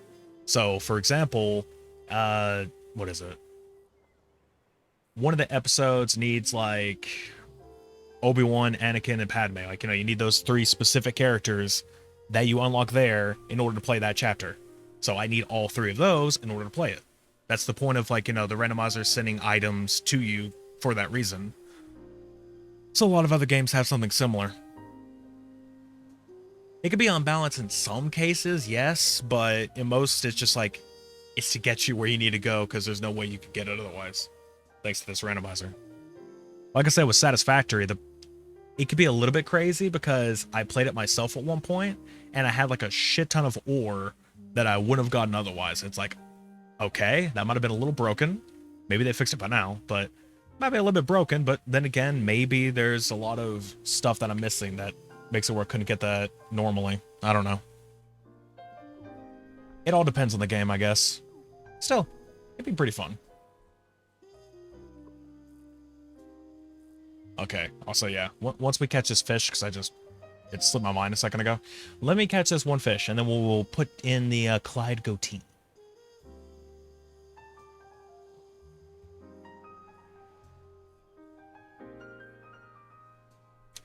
So, for example, what is it? One of the episodes needs, like, Obi-Wan, Anakin, and Padme. Like, you know, you need those 3 specific characters that you unlock there in order to play that chapter. So I need all 3 of those in order to play it. That's the point of, like, you know, the randomizer sending items to you for that reason. So a lot of other games have something similar. It could be unbalanced in some cases, yes, but in most it's just like, it's to get you where you need to go because there's no way you could get it otherwise. Thanks to this randomizer. Like I said, with Satisfactory, it could be a little bit crazy because I played it myself at one point and I had like a shit ton of ore that I wouldn't have gotten otherwise. It's like, okay, that might have been a little broken. Maybe they fixed it by now, but it might be a little bit broken. But then again, maybe there's a lot of stuff that I'm missing that makes it where I couldn't get that normally. I don't know. It all depends on the game, I guess. Still, it'd be pretty fun. Okay, also, yeah, once we catch this fish, because it slipped my mind a second ago. Let me catch this one fish, and then we'll put in the Clyde goatee.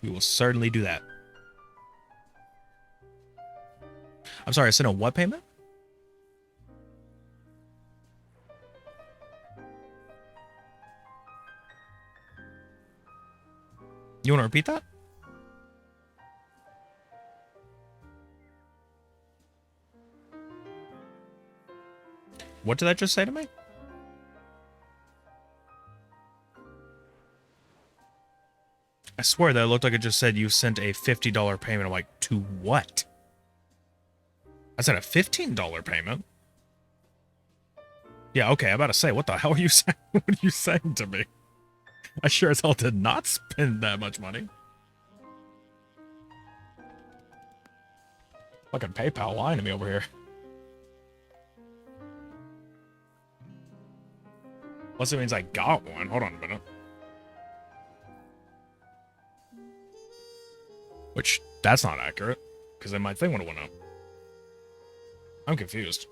We will certainly do that. I'm sorry, I sent a what payment? You want to repeat that? What did that just say to me? I swear that it looked like it just said you sent a $50 payment. I'm like, to what? I said a $15 payment. Yeah, okay, I'm about to say, what the hell are you saying? What are you saying to me? I sure as hell did not spend that much money. Fucking PayPal lying to me over here. Unless it means I got one. Hold on a minute. Which, that's not accurate. Because then my thing would have went up. I'm confused.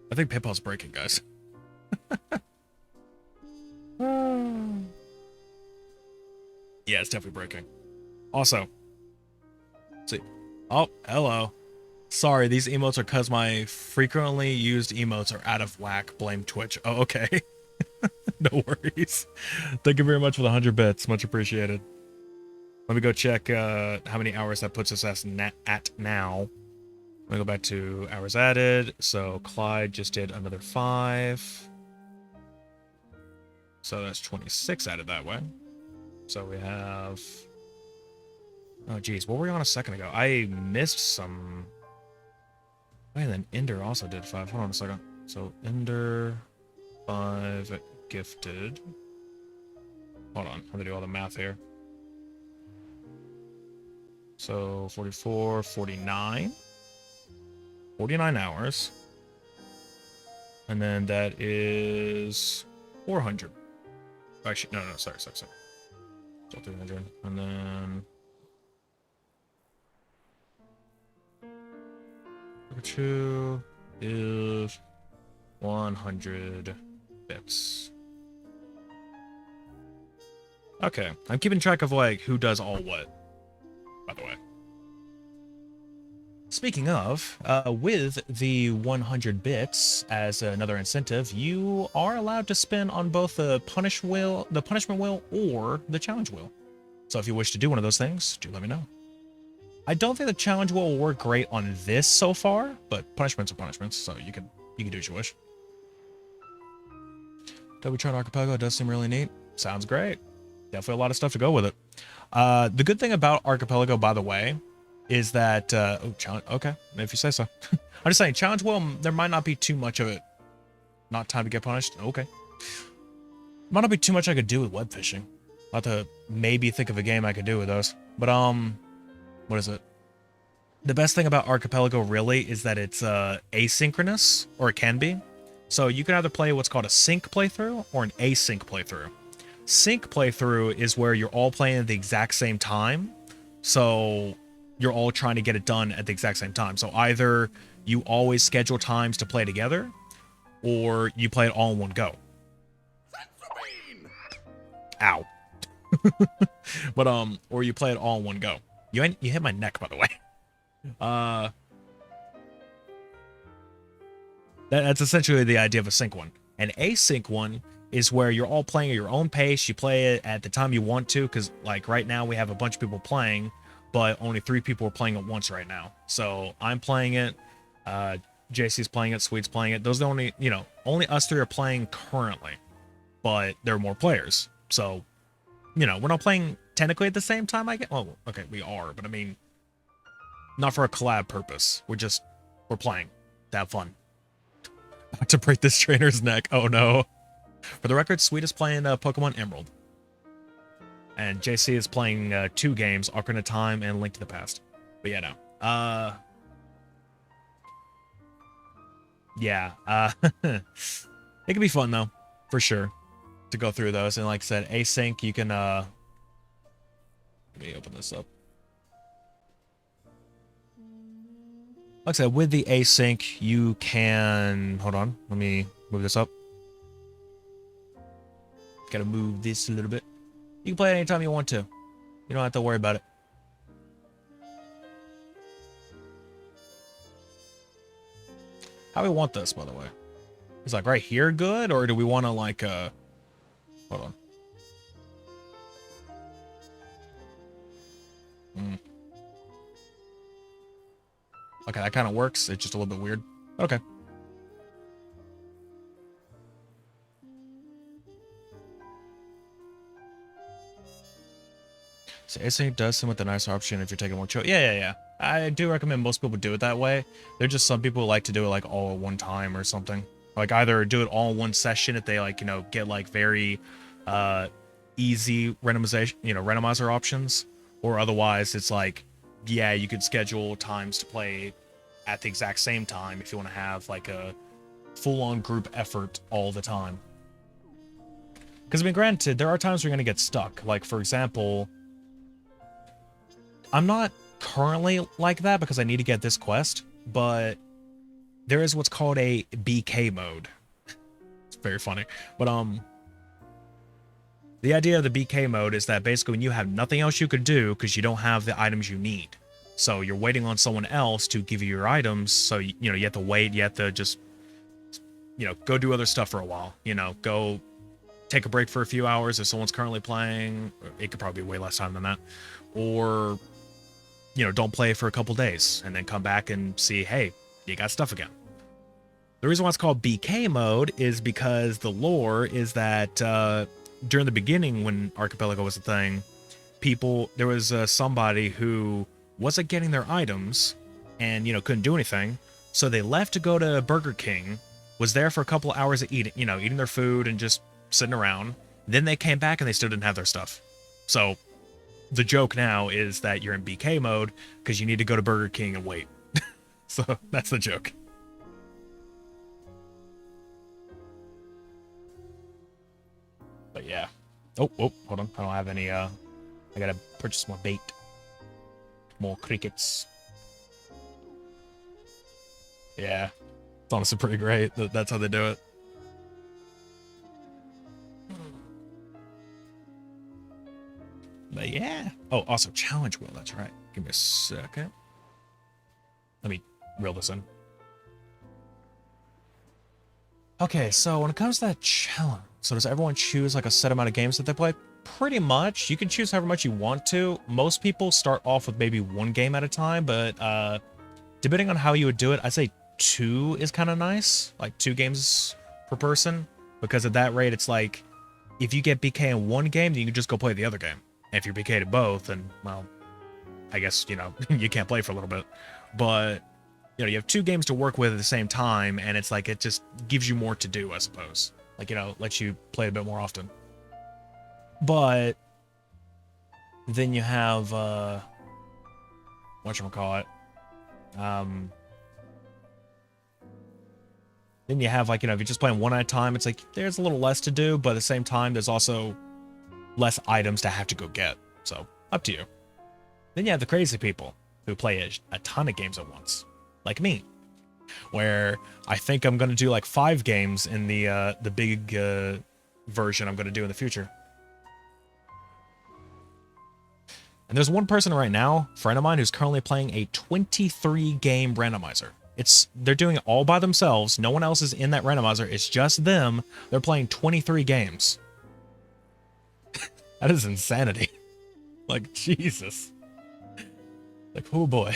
I think PayPal's breaking, guys. Yeah, it's definitely breaking. Also, see. Oh, hello. Sorry, these emotes are because my frequently used emotes are out of whack. Blame Twitch. Oh, okay. No worries. Thank you very much for the 100 bits. Much appreciated. Let me go check how many hours that puts us at now. Let me go back to hours added. So Clyde just did another 5. So that's 26 added that way. So we have... Oh, geez. What were we on a second ago? I missed some... Wait, and then Ender also did 5. Hold on a second. So Ender 5 gifted. Hold on. I'm going to do all the math here. So 44, 49. 49 hours. And then that is 400. Actually, no, sorry. So 300. And then... 2 is 100 bits. Okay, I'm keeping track of, like, who does all what, by the way. Speaking of, with the 100 bits as another incentive, you are allowed to spin on both the punishment wheel or the challenge wheel. So if you wish to do one of those things, do let me know. I don't think the challenge wheel will work great on this so far, but punishments are punishments, so you can do what you wish. Tron Archipelago does seem really neat. Sounds great. Definitely a lot of stuff to go with it. The good thing about Archipelago, by the way, is that okay, if you say so. I'm just saying, challenge wheel, there might not be too much of it. Not time to get punished. Okay. Might not be too much I could do with web fishing. I'll have to maybe think of a game I could do with those. But what is it? The best thing about Archipelago really is that it's asynchronous, or it can be. So you can either play what's called a sync playthrough or an async playthrough. Sync playthrough is where you're all playing at the exact same time. So you're all trying to get it done at the exact same time. So either you always schedule times to play together, or you play it all in one go. Ow. But or you play it all in one go. You hit my neck, by the way. That's essentially the idea of a sync one. An async one is where you're all playing at your own pace. You play it at the time you want to, because like right now we have a bunch of people playing, but only 3 people are playing at once right now. So I'm playing it, JC's playing it, Sweet's playing it. Those are the only, only us 3 are playing currently, but there are more players. So, we're not playing technically at the same time, I guess. Oh, okay, we are, but I mean, not for a collab purpose. We're playing to have fun. To break this trainer's neck. Oh no. For the record, Sweet is playing Pokemon Emerald. And JC is playing 2 games, Ocarina of Time and Link to the Past. But yeah, no. Yeah. It can be fun though, for sure, to go through those. And like I said, async, you can let me open this up. Like I said, with the async, you can... Hold on. Let me move this up. Gotta move this a little bit. You can play it anytime you want to. You don't have to worry about it. How do we want this, by the way? Is like right here good? Or do we want to like... Hold on. Okay, that kind of works. It's just a little bit weird. Okay. So async does seem with a nice option if you're taking more chill. Yeah. I do recommend most people do it that way. There's just some people who like to do it like all at one time or something. Like either do it all in one session if they like, get like very easy randomization, randomizer options, or otherwise it's like, yeah, you could schedule times to play at the exact same time if you want to have like a full-on group effort all the time. Because I mean, granted, there are times where you're going to get stuck. Like, for example, I'm not currently like that because I need to get this quest, but there is what's called a BK mode. It's very funny. But, the idea of the BK mode is that basically when you have nothing else you could do because you don't have the items you need. So you're waiting on someone else to give you your items, so, you have to wait, you have to just, go do other stuff for a while. Go take a break for a few hours if someone's currently playing. It could probably be way less time than that. Or, don't play for a couple days and then come back and see, hey, you got stuff again. The reason why it's called BK mode is because the lore is that during the beginning when Archipelago was a thing, there was somebody who wasn't getting their items and, couldn't do anything. So they left to go to Burger King, was there for a couple hours of eating their food and just sitting around. Then they came back and they still didn't have their stuff. So the joke now is that you're in BK mode because you need to go to Burger King and wait. So that's the joke. But yeah. Oh, hold on. I don't have any, I gotta purchase more bait. More crickets. Yeah. It's honestly pretty great. That's how they do it. But yeah. Oh, also challenge wheel. That's right. Give me a second. Let me reel this in. Okay, so when it comes to that challenge, so does everyone choose like a set amount of games that they play? Pretty much. You can choose however much you want to. Most people start off with maybe one game at a time, but depending on how you would do it, I'd say 2 is kind of nice. Like 2 games per person. Because at that rate, it's like, if you get BK in one game, then you can just go play the other game. And if you're BK'd at both, then, well, I guess, you can't play for a little bit. But, you have 2 games to work with at the same time, and it's like, it just gives you more to do, I suppose. Like, lets you play a bit more often. But then you have, whatchamacallit, then you have, like, if you're just playing one at a time, it's like, there's a little less to do, but at the same time, there's also less items to have to go get. So, up to you. Then you have the crazy people who play a ton of games at once, like me, where I think I'm going to do like 5 games in the big version I'm going to do in the future. And there's one person right now, a friend of mine, who's currently playing a 23-game randomizer. They're doing it all by themselves. No one else is in that randomizer. It's just them. They're playing 23 games. That is insanity. Like, Jesus. Like, oh boy.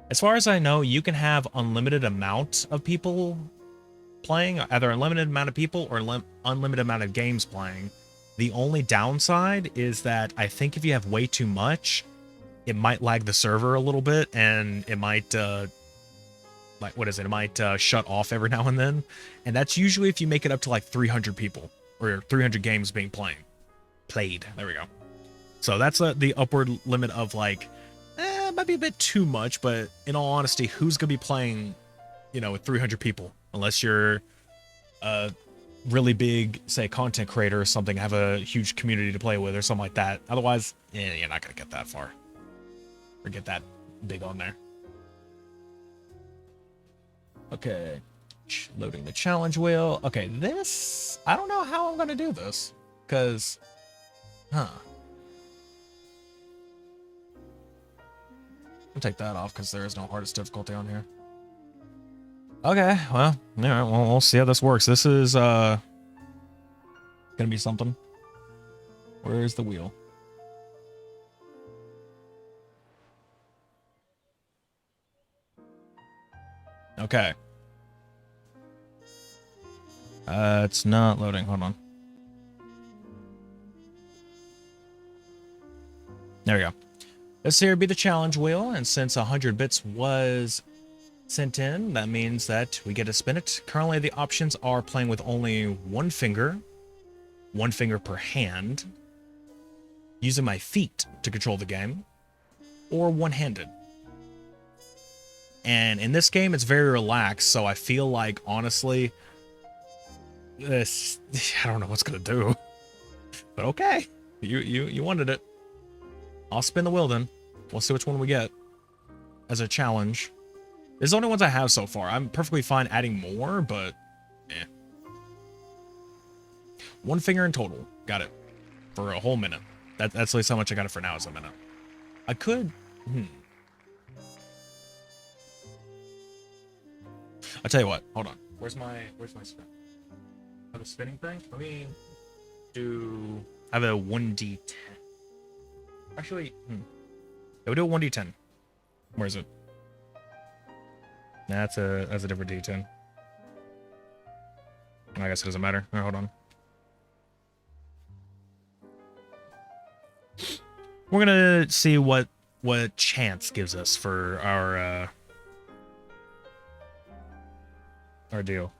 As far as I know, you can have unlimited amount of people playing, either unlimited amount of people or unlimited amount of games playing. The only downside is that I think if you have way too much, it might lag the server a little bit, and it might, it might shut off every now and then. And that's usually if you make it up to like 300 people, or 300 games being played. There we go. So that's the upward limit of like, it might be a bit too much, but in all honesty, who's going to be playing, with 300 people? Unless you're a really big, say, content creator or something, have a huge community to play with or something like that. Otherwise, you're not going to get that far. Or get that big on there. Okay. Loading the challenge wheel. Okay, this... I don't know how I'm going to do this. Because... I'll take that off because there is no hardest difficulty on here. Okay, well, alright, well, we'll see how this works. This is, gonna be something. Where's the wheel? Okay. It's not loading. Hold on. There we go. This here be the challenge wheel, and since 100 bits was sent in. That means that we get to spin it. Currently, the options are playing with only one finger per hand, using my feet to control the game, or one-handed. And in this game, it's very relaxed, so I feel like, honestly, this, I don't know what's gonna do. But okay, you wanted it. I'll spin the wheel then. We'll see which one we get as a challenge. This is the only ones I have so far. I'm perfectly fine adding more, but eh. One finger in total. Got it. For a whole minute. That's at least how much I got it for now is a minute. I could... I'll tell you what. Hold on. Where's my spin? Oh, the spinning thing? Let me do... I have a 1d10. Actually, yeah, we'll do a 1d10. Where is it? Nah, that's a different d10. I guess it doesn't matter. All right, hold on. We're gonna see what chance gives us for our deal.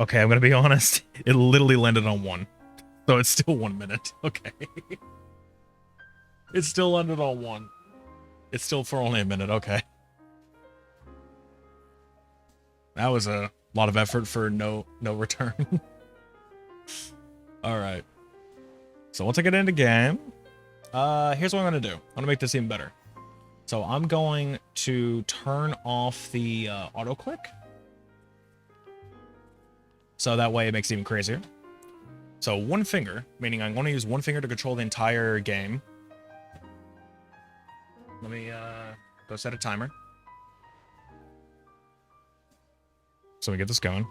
Okay, I'm gonna be honest. It literally landed on 1. So it's still 1 minute. Okay. It still landed on 1. It's still for only a minute. Okay. That was a lot of effort for no return. All right. So once I get into game, here's what I'm gonna do. I'm gonna make this even better. So I'm going to turn off the auto click. So that way it makes it even crazier. So one finger, meaning I'm going to use one finger to control the entire game. Let me go set a timer. So we get this going.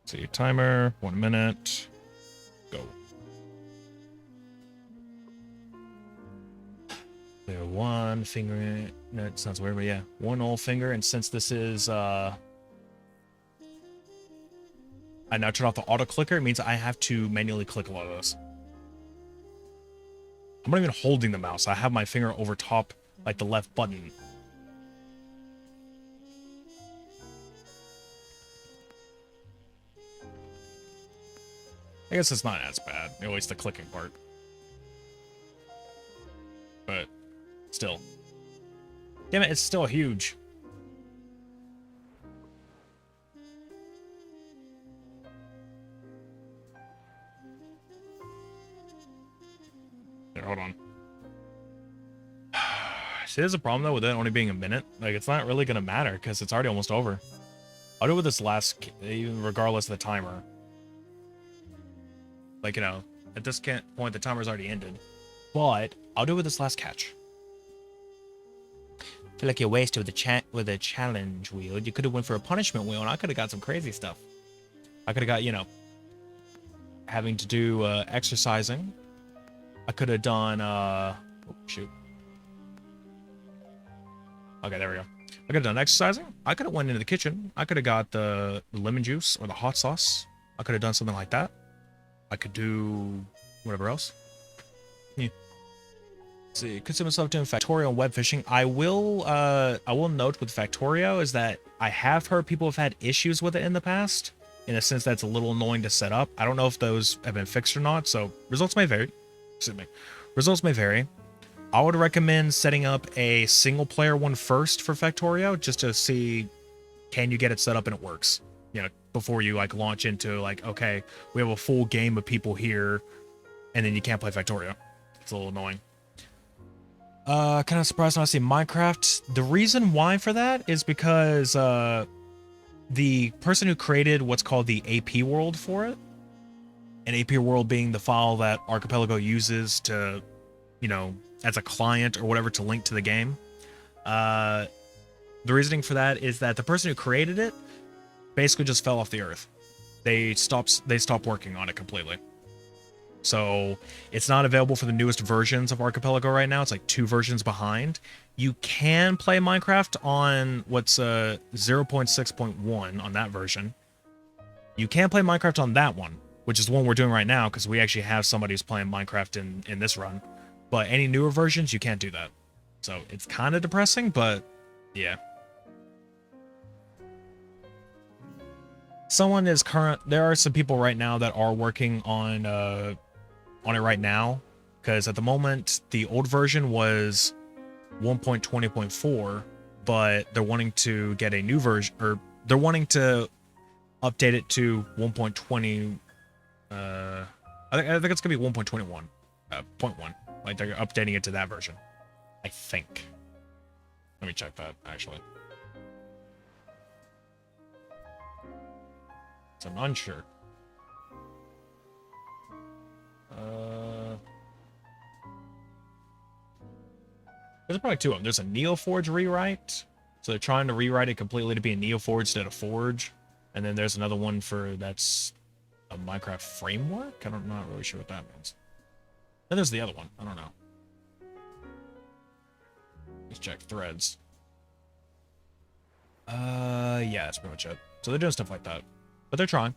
See, timer, 1 minute, go. There, one finger, no, it sounds weird, but yeah, one whole finger, and since this is, I now turn off the auto clicker, it means I have to manually click a lot of this. I'm not even holding the mouse, I have my finger over top, like the left button. I guess it's not as bad, at least the clicking part. But, still. Damn it, it's still huge. Here, hold on. See, there's a problem, though, with it only being a minute. Like, it's not really gonna matter, because it's already almost over. I'll do it with this last, even regardless of the timer. Like, you know, at this point, the timer's already ended. But I'll do it with this last catch. I feel like you wasted with a challenge wheel. You could have went for a punishment wheel, and I could have got some crazy stuff. I could have got, you know, having to do exercising. I could have done, oh, shoot. Okay, there we go. I could have done exercising. I could have went into the kitchen. I could have got the lemon juice or the hot sauce. I could have done something like that. I could do whatever else. Yeah. Let's see, consider myself doing Factorio and web fishing. I will note with Factorio is that I have heard people have had issues with it in the past. In a sense that's a little annoying to set up. I don't know if those have been fixed or not, so results may vary. Excuse me. Results may vary. I would recommend setting up a single player one first for Factorio, just to see can you get it set up and it works. You know, before you like launch into like, okay, we have a full game of people here, and then you can't play Factorio. It's a little annoying. Kind of surprised when I see Minecraft. The reason why for that is because the person who created what's called the AP world for it, and AP world being the file that Archipelago uses to, you know, as a client or whatever to link to the game. The reasoning for that is that the person who created it basically just fell off the earth. They stopped working on it completely. So it's not available for the newest versions of Archipelago right now. It's like 2 versions behind. You can play Minecraft on what's 0.6.1 on that version. You can play Minecraft on that one, which is the one we're doing right now because we actually have somebody who's playing Minecraft in this run. But any newer versions, you can't do that. So it's kind of depressing, but yeah. There are some people right now that are working on it right now, because at the moment the old version was 1.20.4, but they're wanting to get a new version, or they're wanting to update it to 1.20. I think it's gonna be 1.21, 0.1. Like they're updating it to that version, I think. Let me check that actually. So I'm unsure. There's probably two of them. There's a NeoForge rewrite. So they're trying to rewrite it completely to be a NeoForge instead of Forge. And then there's another one that's a Minecraft framework. I'm not really sure what that means. Then there's the other one. I don't know. Let's check threads. Yeah, that's pretty much it. So they're doing stuff like that. But they're trying.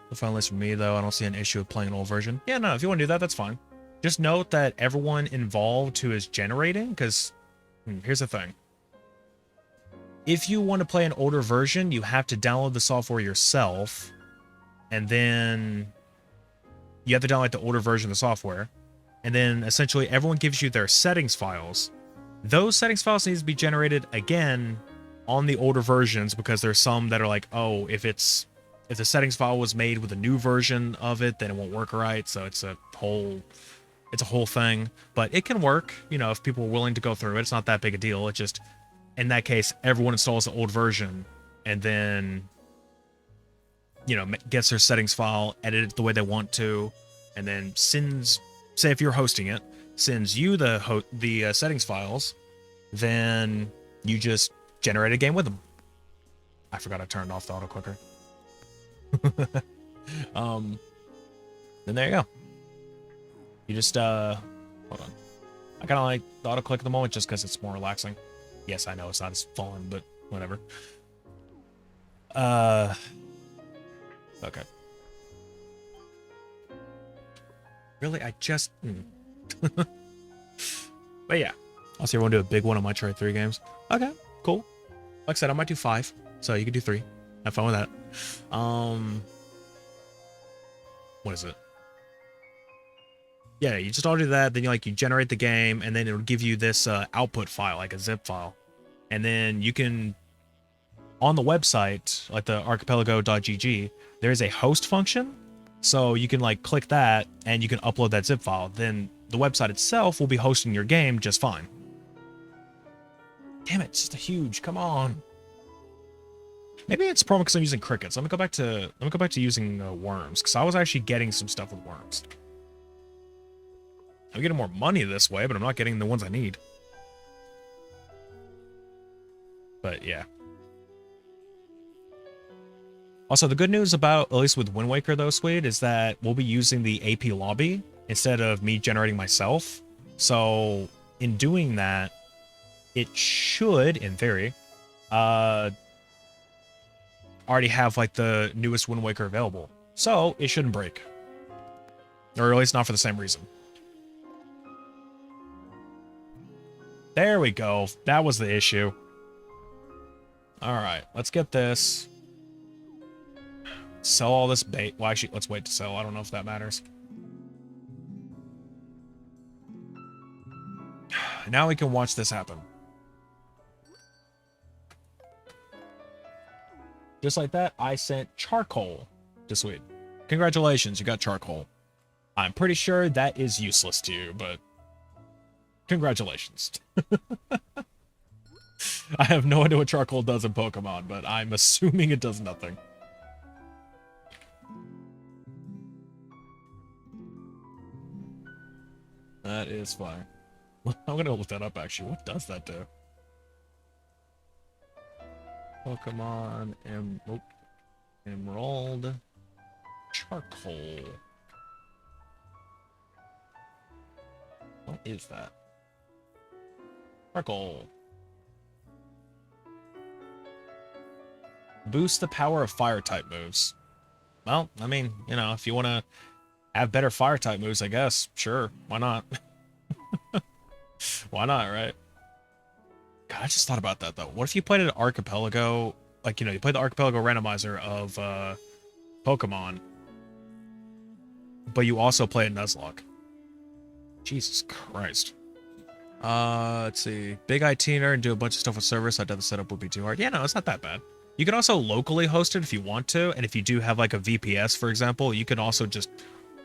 The final list for me, though, I don't see an issue with playing an old version. Yeah, no, if you want to do that, that's fine. Just note that everyone involved who is generating, because here's the thing. If you want to play an older version, you have to download the software yourself, and then you have to download the older version of the software, and then essentially everyone gives you their settings files. Those settings files need to be generated again on the older versions, because there's some that are like, oh, if the settings file was made with a new version of it, then it won't work right. So it's a whole thing, but it can work, you know, if people are willing to go through it. It's not that big a deal. It's just, in that case, everyone installs the old version and then, you know, gets their settings file, edit it the way they want to, and then sends, say if you're hosting it, sends you the settings files, then you just generate a game with them. I forgot I turned off the auto clicker. Then there you go. You just hold on. I kind of like the auto click at the moment just because it's more relaxing. Yes, I know it's not as fun, but whatever. Okay. Really, I just. But yeah, I'll see everyone do a big one. I might try 3 games. Okay, cool. Like I said, I might do 5, so you can do 3. Have fun with that. What is it? Yeah, you just all do that, then you generate the game, and then it'll give you this output file, like a zip file. And then you can, on the website, like the archipelago.gg, there's a host function. So you can click that, and you can upload that zip file. Then the website itself will be hosting your game just fine. Damn it, it's just a huge, come on. Maybe it's probably because I'm using crickets. Let me go back to using worms, because I was actually getting some stuff with worms. I'm getting more money this way, but I'm not getting the ones I need. But yeah. Also, the good news about, at least with Wind Waker though, Swede, is that we'll be using the AP lobby instead of me generating myself. So in doing that, it should, in theory, already have the newest Wind Waker available. So it shouldn't break. Or at least not for the same reason. There we go. That was the issue. Alright, let's get this. Sell all this bait. Well, actually, let's wait to sell. I don't know if that matters. Now we can watch this happen. Just like that, I sent charcoal to Sweden. Congratulations, you got charcoal. I'm pretty sure that is useless to you, but congratulations. I have no idea what charcoal does in Pokemon, but I'm assuming it does nothing. That is fine. I'm gonna look that up, actually. What does that do? Pokemon Emerald Charcoal. What is that? Charcoal. Boost the power of fire type moves. Well, I mean, you know, if you want to have better fire type moves, I guess, sure, why not? Why not, right? God, I just thought about that though. What if you played an Archipelago, like, you know, you played the Archipelago Randomizer of Pokemon, but you also play a Nuzlocke? Jesus Christ. Let's see. Big itinerary and do a bunch of stuff with servers. I doubt the setup would be too hard. Yeah, no, it's not that bad. You can also locally host it if you want to, and if you do have like a VPS, for example, you can also just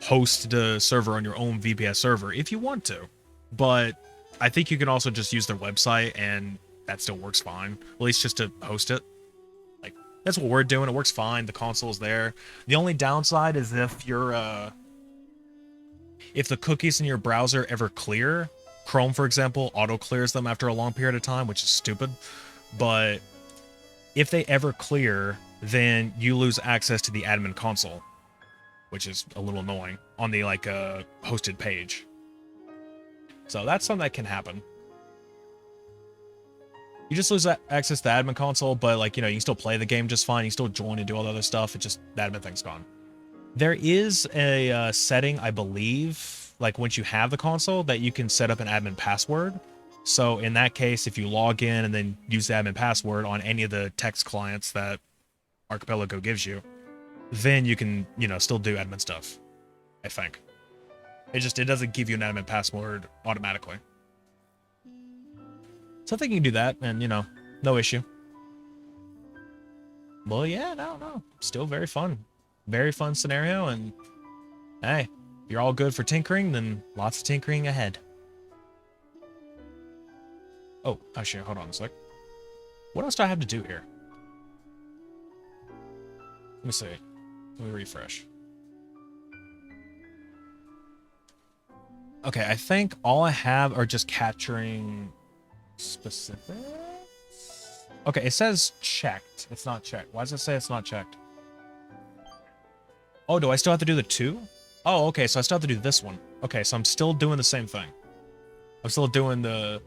host the server on your own VPS server if you want to. But I think you can also just use their website, and that still works fine. At least just to host it. Like, that's what we're doing. It works fine. The console's there. The only downside is if the cookies in your browser ever clear, Chrome, for example, auto clears them after a long period of time, which is stupid. But if they ever clear, then you lose access to the admin console, which is a little annoying on the like hosted page. So that's something that can happen. You just lose access to the admin console, but like, you know, you can still play the game just fine. You can still join and do all the other stuff. It's just the admin thing's gone. There is a setting, I believe, like once you have the console, that you can set up an admin password. So in that case, if you log in and then use the admin password on any of the text clients that Archipelago gives you, then you can, you know, still do admin stuff, I think. It doesn't give you an admin password automatically. So I think you can do that, and, you know, no issue. Well, yeah, no. Still very fun. Very fun scenario, and hey, if you're all good for tinkering, then lots of tinkering ahead. Oh, actually, hold on a sec. What else do I have to do here? Let me see. Let me refresh. Okay, I think all I have are just capturing specifics. Okay, it says checked. It's not checked. Why does it say it's not checked? Oh, do I still have to do the 2? Oh, okay, so I still have to do this one. Okay, so I'm still doing the same thing. I'm still doing the...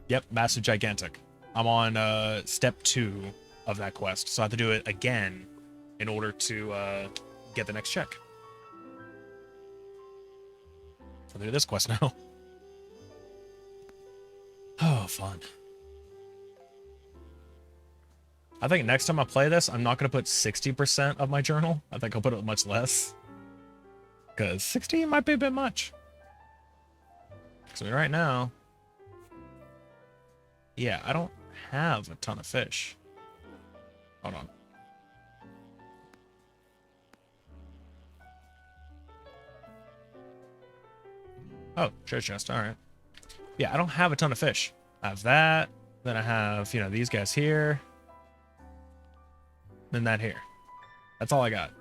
Yep, Massive Gigantic. I'm on step 2 of that quest, so I have to do it again in order to get the next check. So I'll do this quest now. Oh, fun. I think next time I play this, I'm not going to put 60% of my journal. I think I'll put it much less. Because 60 might be a bit much. So right now... Yeah, I don't have a ton of fish. Hold on. Oh, treasure chest, alright. Yeah, I don't have a ton of fish. I have that, then I have, you know, these guys here. Then that here. That's all I got.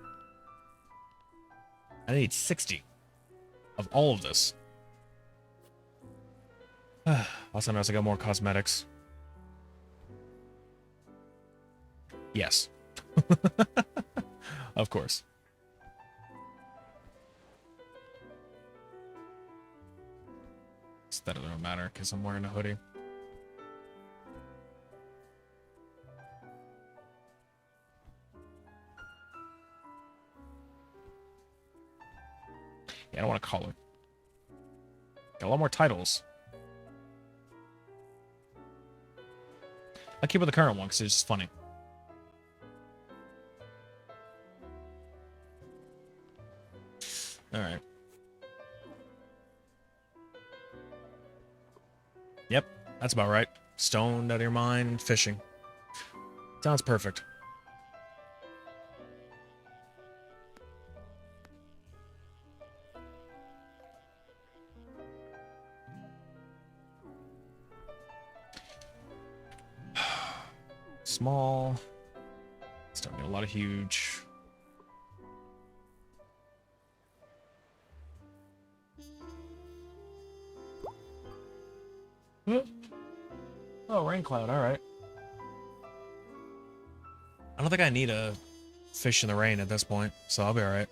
I need 60 of all of this. Also notice I got more cosmetics. Yes. Of course. That doesn't matter because I'm wearing a hoodie. Yeah, I don't want to call it. Got a lot more titles. I'll keep with the current one because it's just funny. Alright. Yep, that's about right. Stoned out of your mind, fishing. Sounds perfect. Small. Still need a lot of huge. Oh, rain cloud, alright. I don't think I need a fish in the rain at this point, so I'll be alright.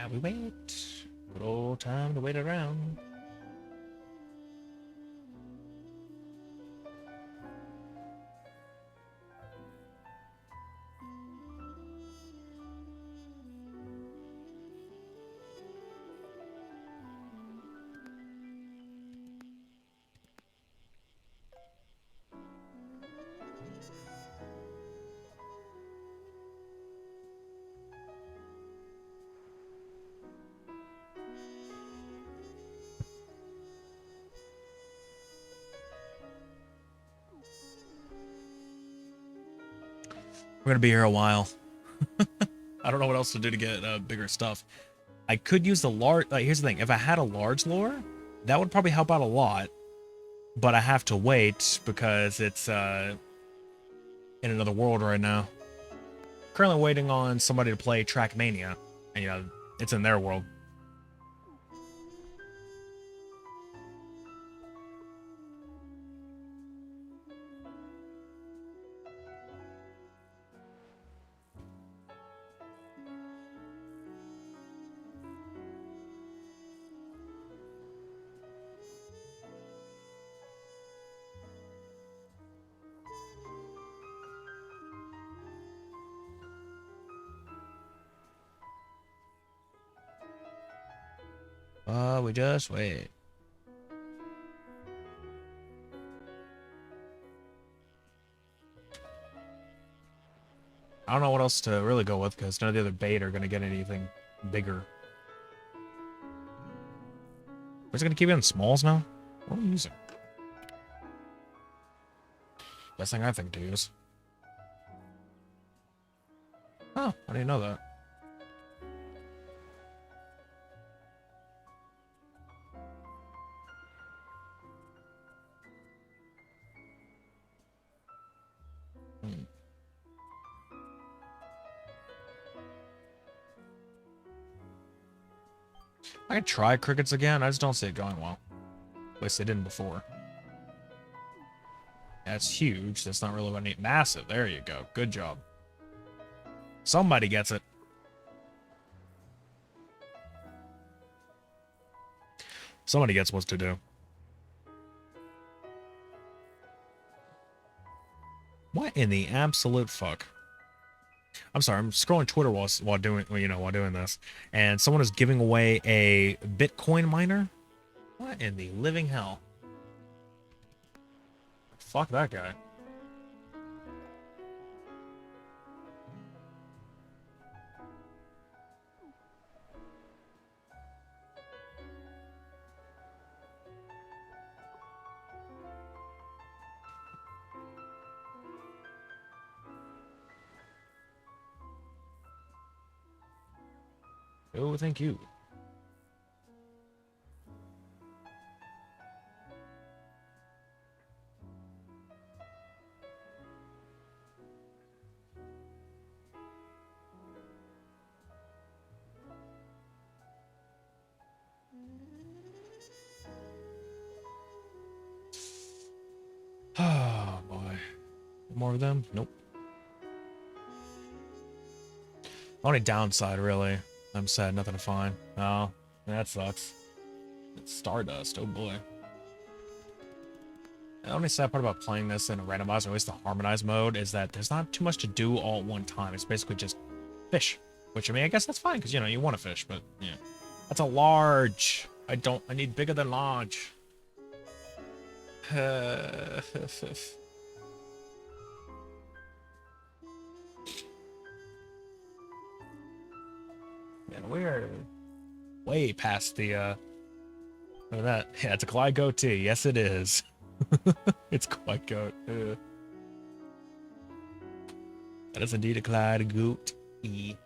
Yeah, we wait. Good old time to wait around. We're gonna be here a while. I don't know what else to do to get bigger stuff. I could use the large. Like, here's the thing: if I had a large lure, that would probably help out a lot. But I have to wait because it's in another world right now. Currently waiting on somebody to play Trackmania, and you know it's in their world. We just wait. I don't know what else to really go with because none of the other bait are gonna get anything bigger. We're just gonna keep it in smalls now? What are we using? Best thing I think to use. Oh, I didn't know that. I could try crickets again. I just don't see it going well. At least they didn't before. That's huge. That's not really what I need. Massive. There you go. Good job. Somebody gets it. Somebody gets what to do. What in the absolute fuck? I'm sorry, I'm scrolling Twitter while doing this, and someone is giving away a Bitcoin miner. What in the living hell? Fuck that guy. Oh, thank you. Oh boy. More of them? Nope. Only downside, really. I'm sad, nothing to find. Oh, that sucks. It's Stardust, oh boy. The only sad part about playing this in a randomizer, or at least the harmonized mode, is that there's not too much to do all at one time. It's basically just fish. Which, I mean, I guess that's fine, because, you know, you want to fish, but, yeah. That's a large. I need bigger than large. Man, we're way past the, look at that. Yeah, it's a Clyde goatee. Yes, it is. It's Clyde goat. That is indeed a Clyde goatee.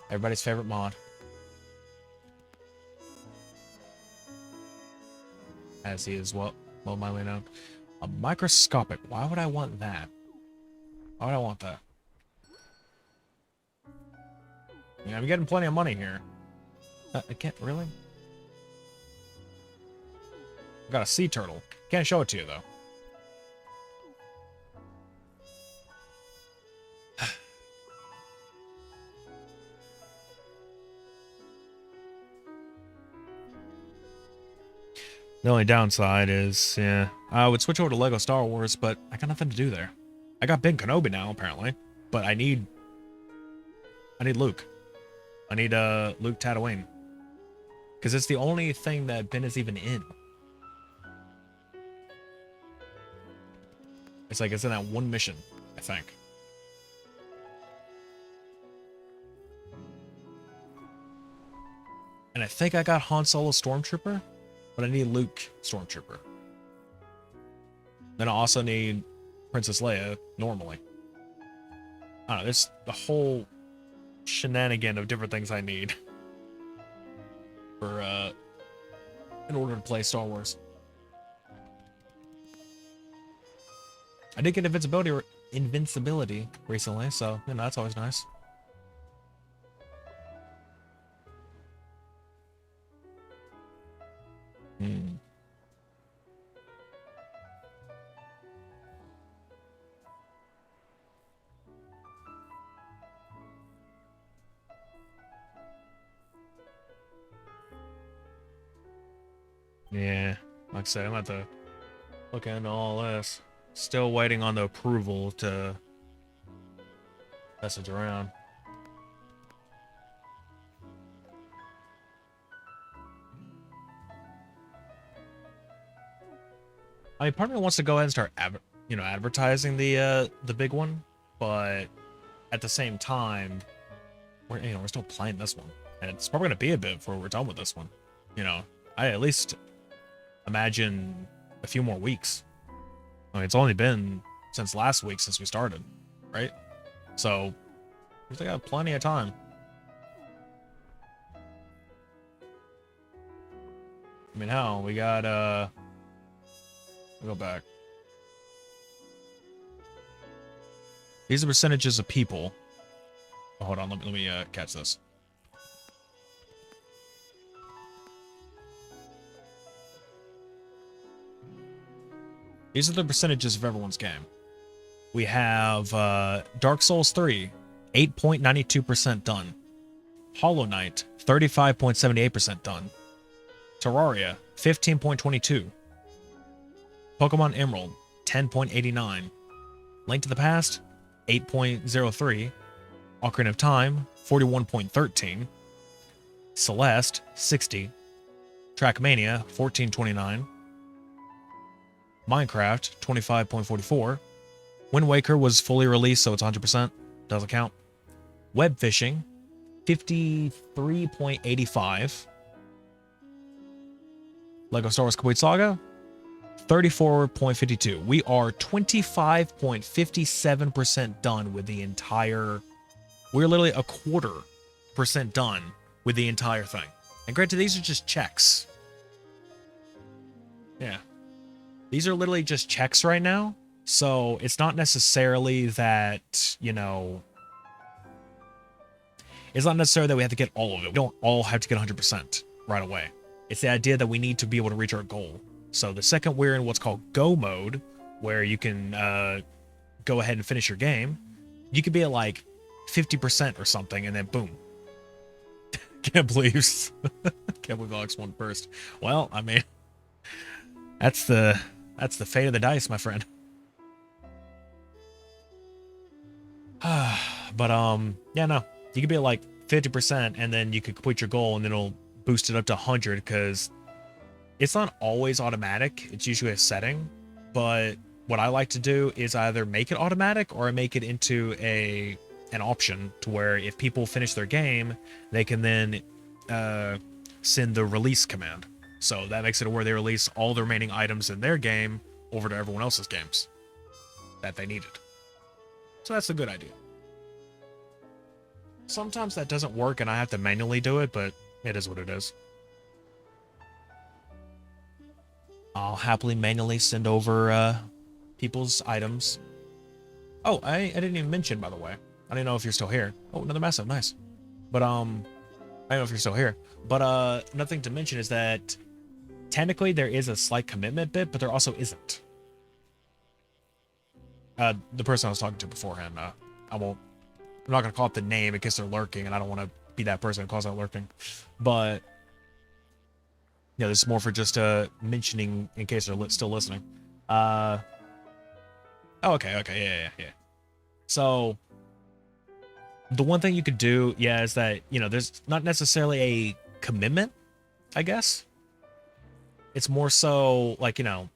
Everybody's favorite mod. As he is well mildly known. A microscopic. Why would I want that? Why would I want that? Yeah, I'm getting plenty of money here. I can't really. I got a sea turtle. Can't show it to you though. The only downside is, yeah, I would switch over to Lego Star Wars, but I got nothing to do there. I got Ben Kenobi now, apparently, but I need Luke. I need Luke Tatooine, because it's the only thing that Ben is even in. It's like it's in that one mission, I think. And I think I got Han Solo Stormtrooper, but I need Luke Stormtrooper. Then I also need Princess Leia normally. I don't know, there's the whole shenanigan of different things I need for in order to play Star Wars. I did get invincibility recently, so you know that's always nice. Yeah, like I said, I'm about to look into all this. Still waiting on the approval to message around. I mean, part of me wants to go ahead and start, advertising the big one, but at the same time, we're still playing this one, and it's probably gonna be a bit before we're done with this one. You know, I at least imagine a few more weeks. I mean, it's only been since last week since we started, right? So we still got plenty of time. I mean, hell, we got go back. These are percentages of people. Oh, hold on, let me catch this. These are the percentages of everyone's game. We have Dark Souls 3, 8.92% done. Hollow Knight, 35.78% done. Terraria, 15.22. Pokemon Emerald, 10.89. Link to the Past, 8.03. Ocarina of Time, 41.13. Celeste, 60. Trackmania, 14.29. Minecraft, 25.44. Wind Waker was fully released, so it's 100%. Doesn't count. WEBFISHIng, 53.85. Lego Star Wars Complete Saga, 34.52. We are 25.57% done with the entire... We're literally 1/4% done with the entire thing. And granted, these are just checks. Yeah. These are literally just checks right now. So it's not necessarily that, it's not necessarily that we have to get all of it. We don't all have to get 100% right away. It's the idea that we need to be able to reach our goal. So the second we're in what's called go mode, where you can go ahead and finish your game, you could be at like 50% or something, and then boom. Can't believe Alex won first. Well, I mean, that's the fate of the dice, my friend. But yeah, no, you could be at like 50%, and then you could complete your goal, and then it'll boost it up to 100, because it's not always automatic. It's usually a setting, but what I like to do is either make it automatic or make it into an option to where if people finish their game, they can then send the release command. So that makes it where they release all the remaining items in their game over to everyone else's games that they needed. So that's a good idea. Sometimes that doesn't work and I have to manually do it, but it is what it is. I'll happily manually send over people's items. Oh, I didn't even mention, by the way. I didn't know if you're still here. Oh, another massive, nice. But I don't know if you're still here. But another thing to mention is that technically there is a slight commitment bit, but there also isn't. The person I was talking to beforehand, I'm not gonna call up the name because they're lurking, and I don't want to be that person who calls out lurking. But Yeah, this is more for just mentioning in case they're still listening. Oh, okay, yeah. So the one thing you could do, yeah, is that, you know, there's not necessarily a commitment, I guess. It's more so like, you know,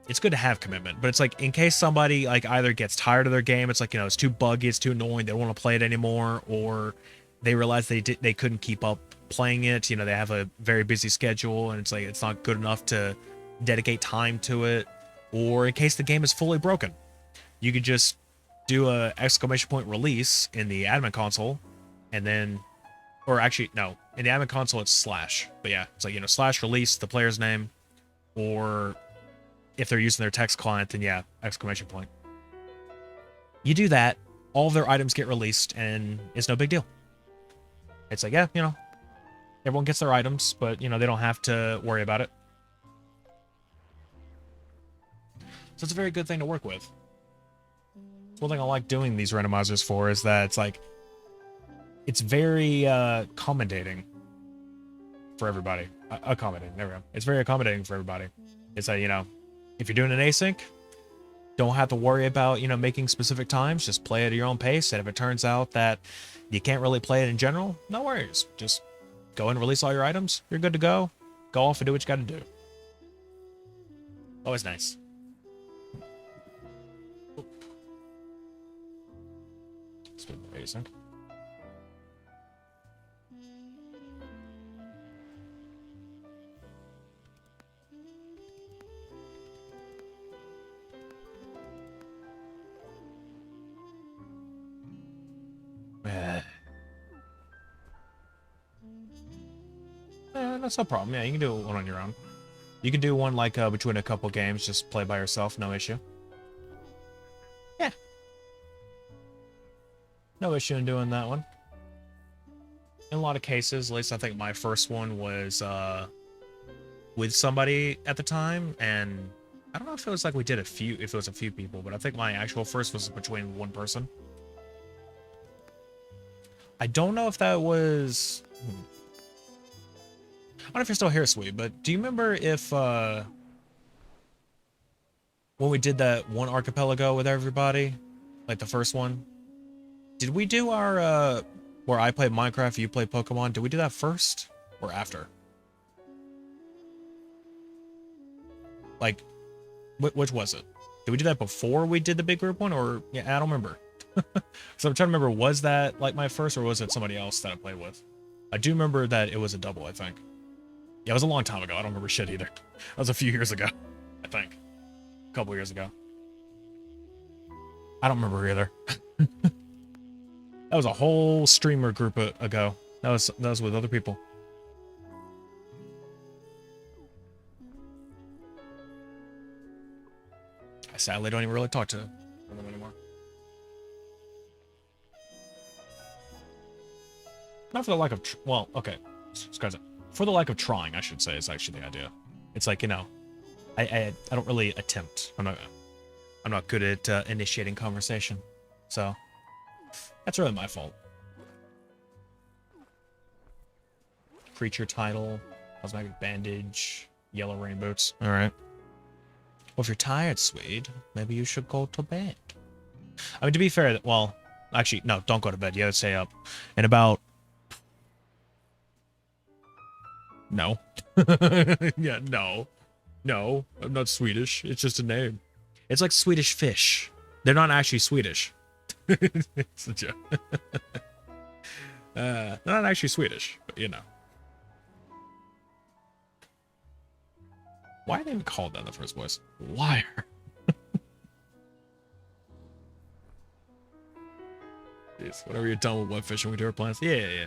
it's good to have commitment, but it's like in case somebody like either gets tired of their game, it's like, you know, it's too buggy, it's too annoying, they don't want to play it anymore, or they realize they couldn't keep up playing it, you know, they have a very busy schedule and it's like it's not good enough to dedicate time to it, or in case the game is fully broken, you could just do a ! Release in the admin console, and then, or actually no, in the admin console it's slash, but yeah, it's like, you know, slash release the player's name, or if they're using their text client, then yeah, ! You do that, all of their items get released, and it's no big deal. It's like, yeah, you know, everyone gets their items, but, you know, they don't have to worry about it. So it's a very good thing to work with. One thing I like doing these randomizers for is that it's like, it's very accommodating for everybody. Accommodating, there we go. It's very accommodating for everybody. It's like, you know, if you're doing an async, don't have to worry about, you know, making specific times. Just play it at your own pace. And if it turns out that you can't really play it in general, no worries. Just go and release all your items. You're good to go. Go off and do what you got to do. Always nice. Speaking of async. That's no problem. Yeah, you can do one on your own. You can do one like between a couple games, just play by yourself, no issue. Yeah. No issue in doing that one. In a lot of cases, at least I think my first one was with somebody at the time, and I don't know if it was like we did if it was a few people, but I think my actual first was between one person. I don't know if that was... I don't know if you're still here, Sweet, but do you remember if, when we did that one archipelago with everybody, like the first one, did we do our, where I played Minecraft, you played Pokemon, did we do that first or after? Like, which was it? Did we do that before we did the big group one, or, yeah, I don't remember. So I'm trying to remember, was that like my first, or was it somebody else that I played with? I do remember that it was a double, I think. Yeah, it was a long time ago. I don't remember shit either. That was a few years ago, I think. A couple years ago. I don't remember either. That was a whole streamer group ago. That was with other people. I sadly don't even really talk to them anymore. Not for the lack of... well, okay. Excuse me. For the lack of trying, I should say, is actually the idea. It's like, you know, I don't really attempt. I'm not good at initiating conversation. So, that's really my fault. Creature title, cosmetic bandage, yellow rain boots. All right. Well, if you're tired, Swede, maybe you should go to bed. I mean, to be fair, well, actually, no, don't go to bed. You gotta stay up. In about... no. Yeah, no. No, I'm not Swedish. It's just a name. It's like Swedish fish. They're not actually Swedish. It's a joke. They're not actually Swedish, but you know. Why are they even called that in the first place? Liar. Jeez, whenever you're done with web fishing, we do our plans. Yeah.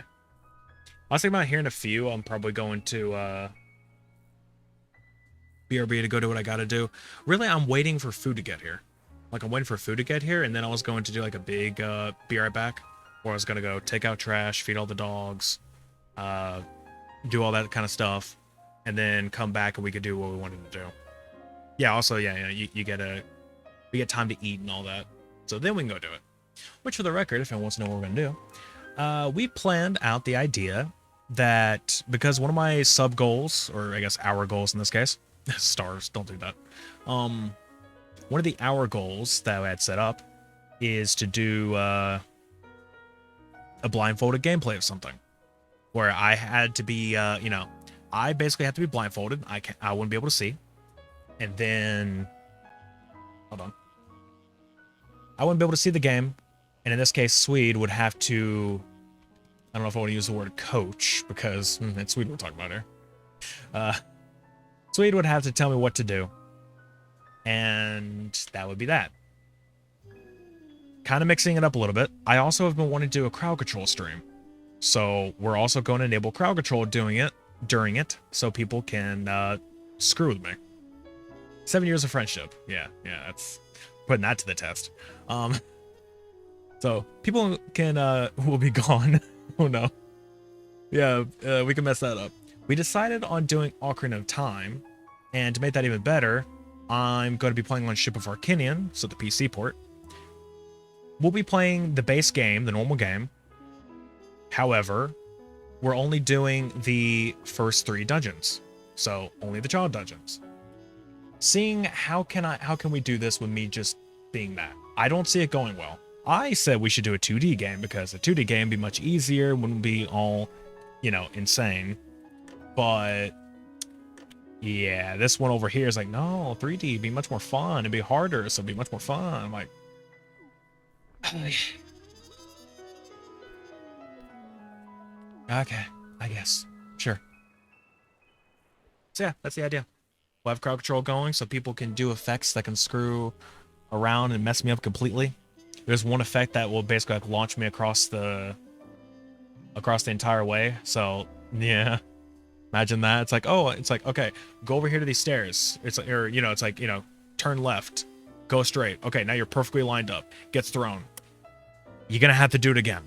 I was thinking about here in a few. I'm probably going to BRB to go do what I gotta do. Really, I'm waiting for food to get here. Like, I'm waiting for food to get here, and then I was going to do like a big be right back, where I was gonna go take out trash, feed all the dogs, do all that kind of stuff, and then come back and we could do what we wanted to do. Yeah, also, yeah, you get we get time to eat and all that. So then we can go do it. Which, for the record, if anyone wants to know what we're gonna do, we planned out the idea that because one of my sub goals, or I guess our goals in this case, stars, don't do that. One of the hour goals that I had set up is to do a blindfolded gameplay of something, where I had to be, you know, I basically have to be blindfolded. I wouldn't be able to see, and then, hold on, I wouldn't be able to see the game, and in this case, Swede would have to, I don't know if I want to use the word coach because it's Swede we're talking about here. Swede would have to tell me what to do, and that would be that. Kind of mixing it up a little bit. I also have been wanting to do a crowd control stream. So we're also going to enable crowd control during it so people can screw with me. 7 years of friendship. Yeah, that's putting that to the test. So people can will be gone. Oh no. Yeah, we can mess that up. We decided on doing Ocarina of Time, and to make that even better, I'm going to be playing on Ship of Arcinian, so the PC port. We'll be playing the base game, the normal game. However, we're only doing the first 3 dungeons, so only the child dungeons. Seeing how can we do this with me just being that? I don't see it going well. I said we should do a 2D game because a 2D game would be much easier, wouldn't be all, you know, insane. But yeah, this one over here is like, no, 3D would be much more fun. It'd be harder, so it'd be much more fun. I'm like, okay, I guess. Sure. So yeah, that's the idea. We'll have crowd control going so people can do effects that can screw around and mess me up completely. There's one effect that will basically like launch me across the entire way. So yeah, imagine that. It's like, oh, it's like, okay, go over here to these stairs. It's like, or, you know, it's like, you know, turn left, go straight. Okay, now you're perfectly lined up. Gets thrown. You're gonna have to do it again.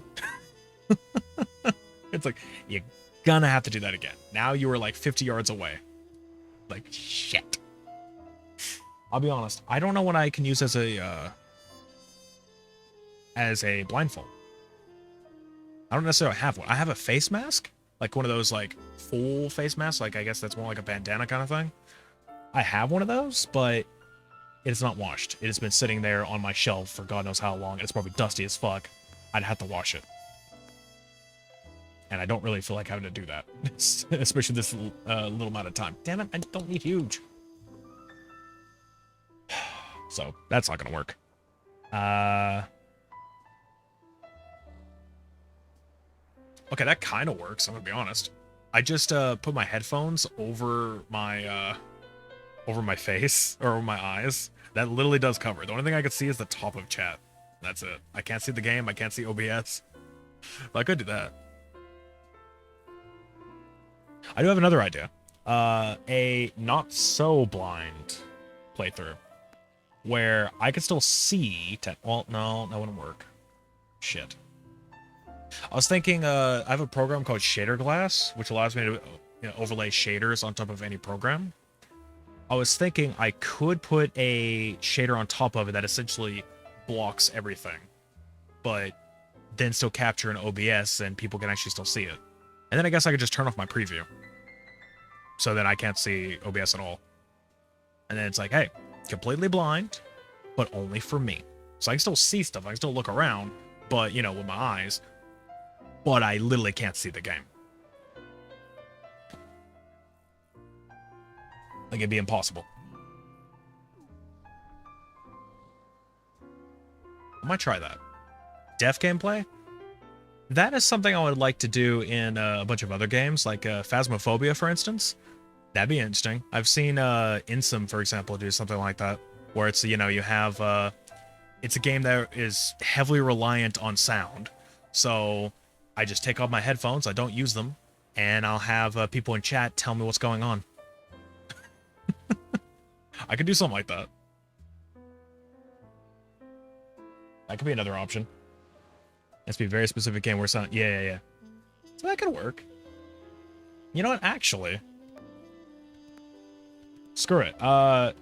It's like, you're gonna have to do that again. Now you were like 50 yards away. Like, shit. I'll be honest, I don't know what I can use as a blindfold. I don't necessarily have one. I have a face mask, like one of those like full face masks, like I guess that's more like a bandana kind of thing. I have one of those, but it's not washed. It has been sitting there on my shelf for God knows how long. It's probably dusty as fuck. I'd have to wash it. And I don't really feel like having to do that, especially this little amount of time. Damn it, I don't need huge. So that's not gonna work. Okay, that kind of works, I'm gonna be honest. I just put my headphones over my face or over my eyes. That literally does cover. The only thing I can see is the top of chat. That's it. I can't see the game, I can't see OBS. But I could do that. I do have another idea. A not so blind playthrough where I could still see well, no, that wouldn't work. Shit. I was thinking, I have a program called Shader Glass, which allows me to, you know, overlay shaders on top of any program. I was thinking I could put a shader on top of it that essentially blocks everything, but then still capture an OBS and people can actually still see it. And then I guess I could just turn off my preview, so then I can't see OBS at all. And then it's like, hey, completely blind, but only for me. So I can still see stuff, I can still look around, but, you know, with my eyes, but I literally can't see the game. Like, it'd be impossible. I might try that. Deaf gameplay? That is something I would like to do in a bunch of other games, like Phasmophobia, for instance. That'd be interesting. I've seen Insum, for example, do something like that, where it's, you know, you have... it's a game that is heavily reliant on sound. So I just take off my headphones, I don't use them, and I'll have people in chat tell me what's going on. I could do something like that. That could be another option. It has to be a very specific game where sound... Yeah. So that could work. You know what? Actually... Screw it. I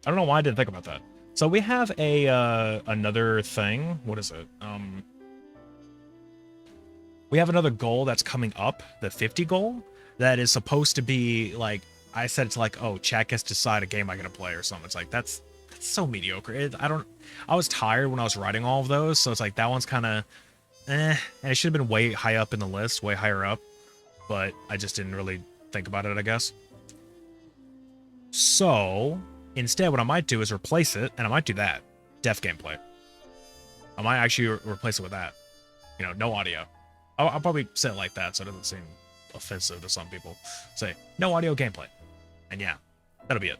don't know why I didn't think about that. So we have a another thing. What is it? we have another goal that's coming up, the 50 goal, that is supposed to be like, I said it's like, oh, chat gets to decide a game I'm gonna play or something. It's like that's so mediocre. I was tired when I was writing all of those, so it's like that one's kind of and it should have been way high up in the list, way higher up, but I just didn't really think about it, I guess. So instead, what I might do is replace it, and I might do that deaf gameplay. I might actually replace it with that. You know, no audio. I'll probably say it like that so it doesn't seem offensive to some people. Say, no audio gameplay. And yeah, that'll be it.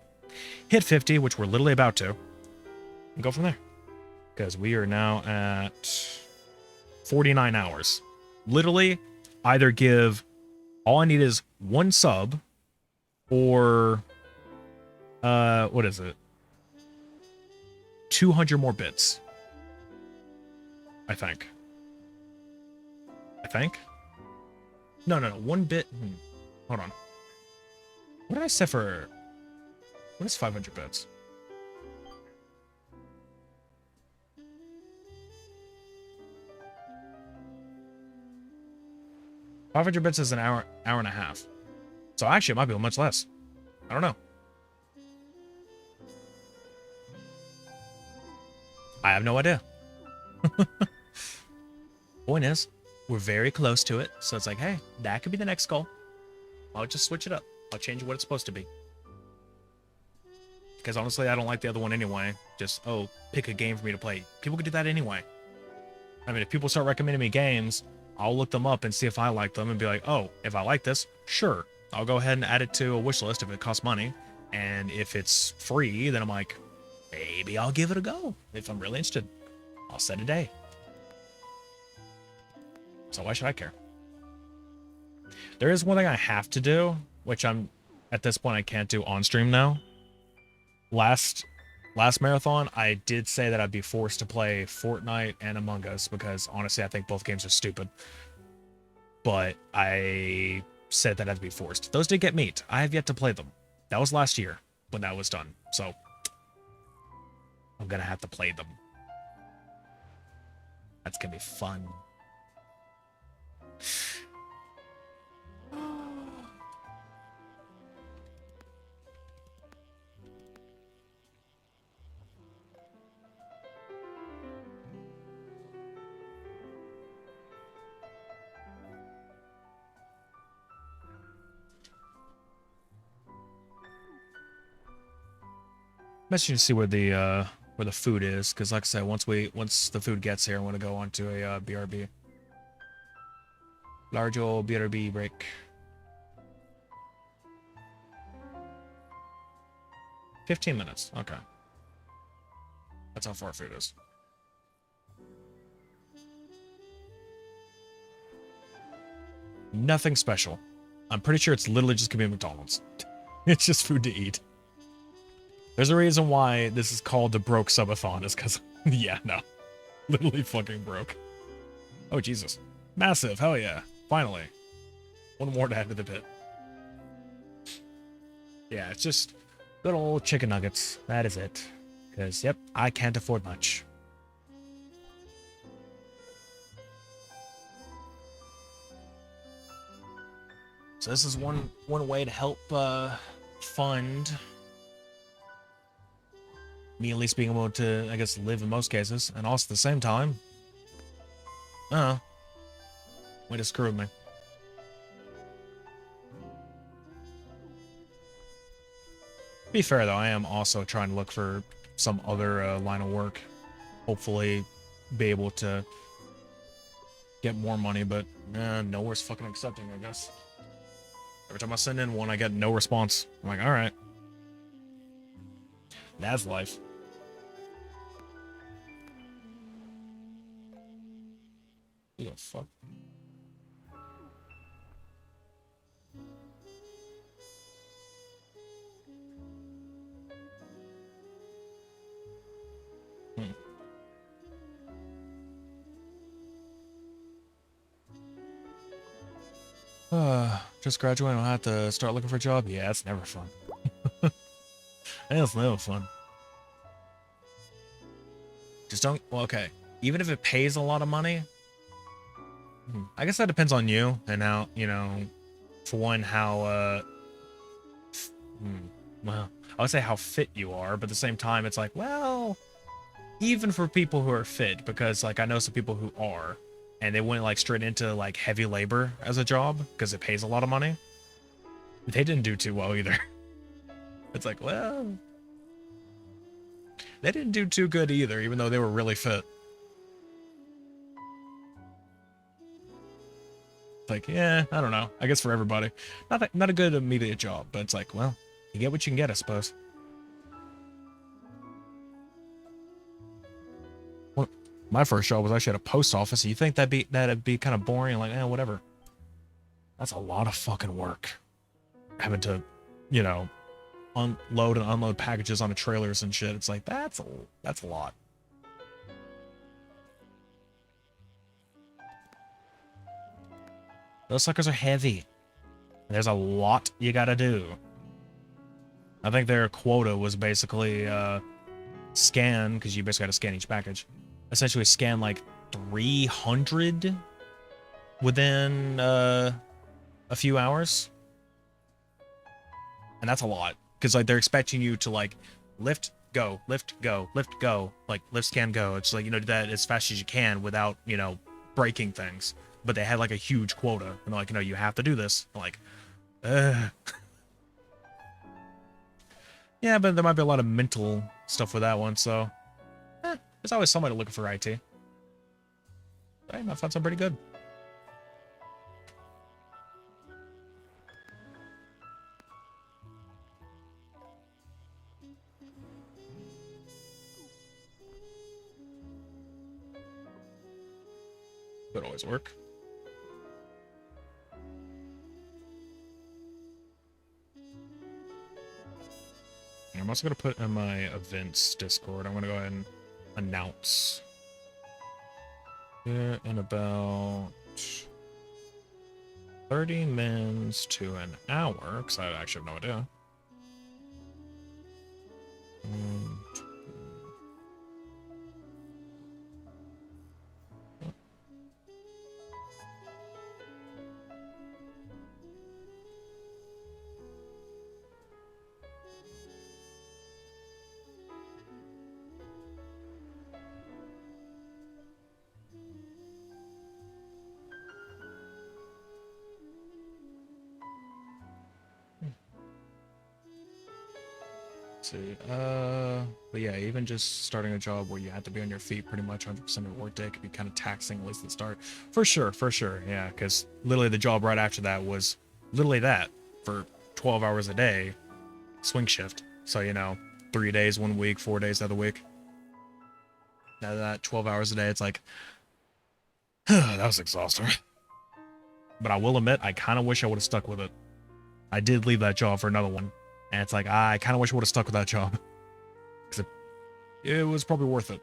Hit 50, which we're literally about to, and go from there. Because we are now at 49 hours. Literally, either give, all I need is 1 sub, or, what is it? 200 more bits. I think. No, 1 bit. Hold on. What did I set for? What is 500 bits? $500 bits is an hour and a half. So actually, it might be much less. I don't know. I have no idea. Point is, we're very close to it, so it's like, hey, that could be the next goal. I'll just switch it up. I'll change what it's supposed to be. Because honestly, I don't like the other one anyway. Just, oh, pick a game for me to play. People could do that anyway. I mean, if people start recommending me games, I'll look them up and see if I like them and be like, oh, if I like this, sure. I'll go ahead and add it to a wish list if it costs money. And if it's free, then I'm like, maybe I'll give it a go. If I'm really interested, I'll set a day. So why should I care? There is one thing I have to do, which at this point I can't do on stream now. Last marathon, I did say that I'd be forced to play Fortnite and Among Us because honestly, I think both games are stupid. But I said that I'd be forced. Those did get meat. I have yet to play them. That was last year when that was done. So I'm gonna have to play them. That's gonna be fun. Best you see where the food is, because like I said, once the food gets here, I want to go on to a BRB. Large old BRB break. 15 minutes. Okay. That's how far food is. Nothing special. I'm pretty sure it's literally just gonna be McDonald's. It's just food to eat. There's a reason why this is called the broke subathon, is because, yeah, no. Literally fucking broke. Oh, Jesus. Massive, hell yeah. Finally. One more to add to the pit. Yeah, it's just good old chicken nuggets. That is it. Because, yep, I can't afford much. So this is one way to help fund me at least being able to, I guess, live in most cases. And also at the same time, way to screw me. To be fair though, I am also trying to look for some other line of work. Hopefully be able to get more money, but nowhere's fucking accepting, I guess. Every time I send in one, I get no response. I'm like, alright. That's life. Who the fuck? Just graduated, I'll have to start looking for a job? Yeah, it's never fun. It's never fun. Just don't, well, okay. Even if it pays a lot of money, I guess that depends on you and how, you know, for one, how, well, I would say how fit you are, but at the same time, it's like, well, even for people who are fit, because, like, I know some people who are, and they went, like, straight into, like, heavy labor as a job, because it pays a lot of money. They didn't do too well either. It's like, well, they didn't do too good either, even though they were really fit. Like, yeah, I don't know. I guess for everybody, not a good immediate job, but it's like, well, you get what you can get, I suppose. Well, my first job was actually at a post office. So you think that'd be kind of boring? Like, whatever. That's a lot of fucking work. Having to, you know, unload and unload packages onto trailers and shit. It's like that's a lot. Those suckers are heavy. There's a lot you gotta do. I think their quota was basically scan, because you basically got to scan each package. Essentially scan like 300 within a few hours. And that's a lot. Because like they're expecting you to like lift, go, lift, go, lift, go. Like lift, scan, go. It's like, you know, do that as fast as you can without, you know, breaking things. But they had like a huge quota. And they're like, you know, you have to do this. I'm like, yeah, but there might be a lot of mental stuff with that one, so there's always somebody looking for IT. I might find some pretty good. Could always work. I'm also going to put in my events Discord, I'm going to go ahead and announce here in about 30 minutes to an hour, because I actually have no idea. See, but yeah, even just starting a job where you have to be on your feet pretty much 100% of your workday could be kind of taxing, at least at the start. For sure, yeah, because literally the job right after that was literally that for 12 hours a day, swing shift. So, you know, 3 days 1 week, 4 days the other week. Now that 12 hours a day, it's like, that was exhausting. But I will admit, I kind of wish I would have stuck with it. I did leave that job for another one. And it's like, I kind of wish I would have stuck with that job. Because it was probably worth it.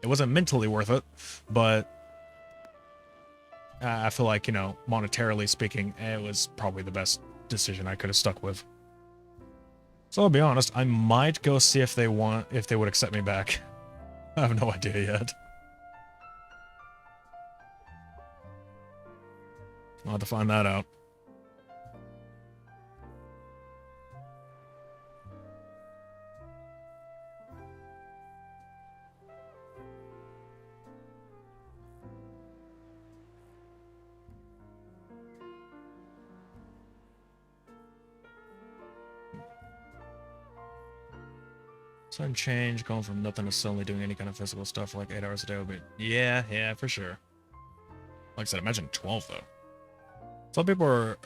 It wasn't mentally worth it, but I feel like, you know, monetarily speaking, it was probably the best decision I could have stuck with. So I'll be honest, I might go see if they would accept me back. I have no idea yet. I'll have to find that out. Sudden change, going from nothing to suddenly doing any kind of physical stuff for like 8 hours a day would be... Yeah, for sure. Like I said, imagine 12, though. Some people are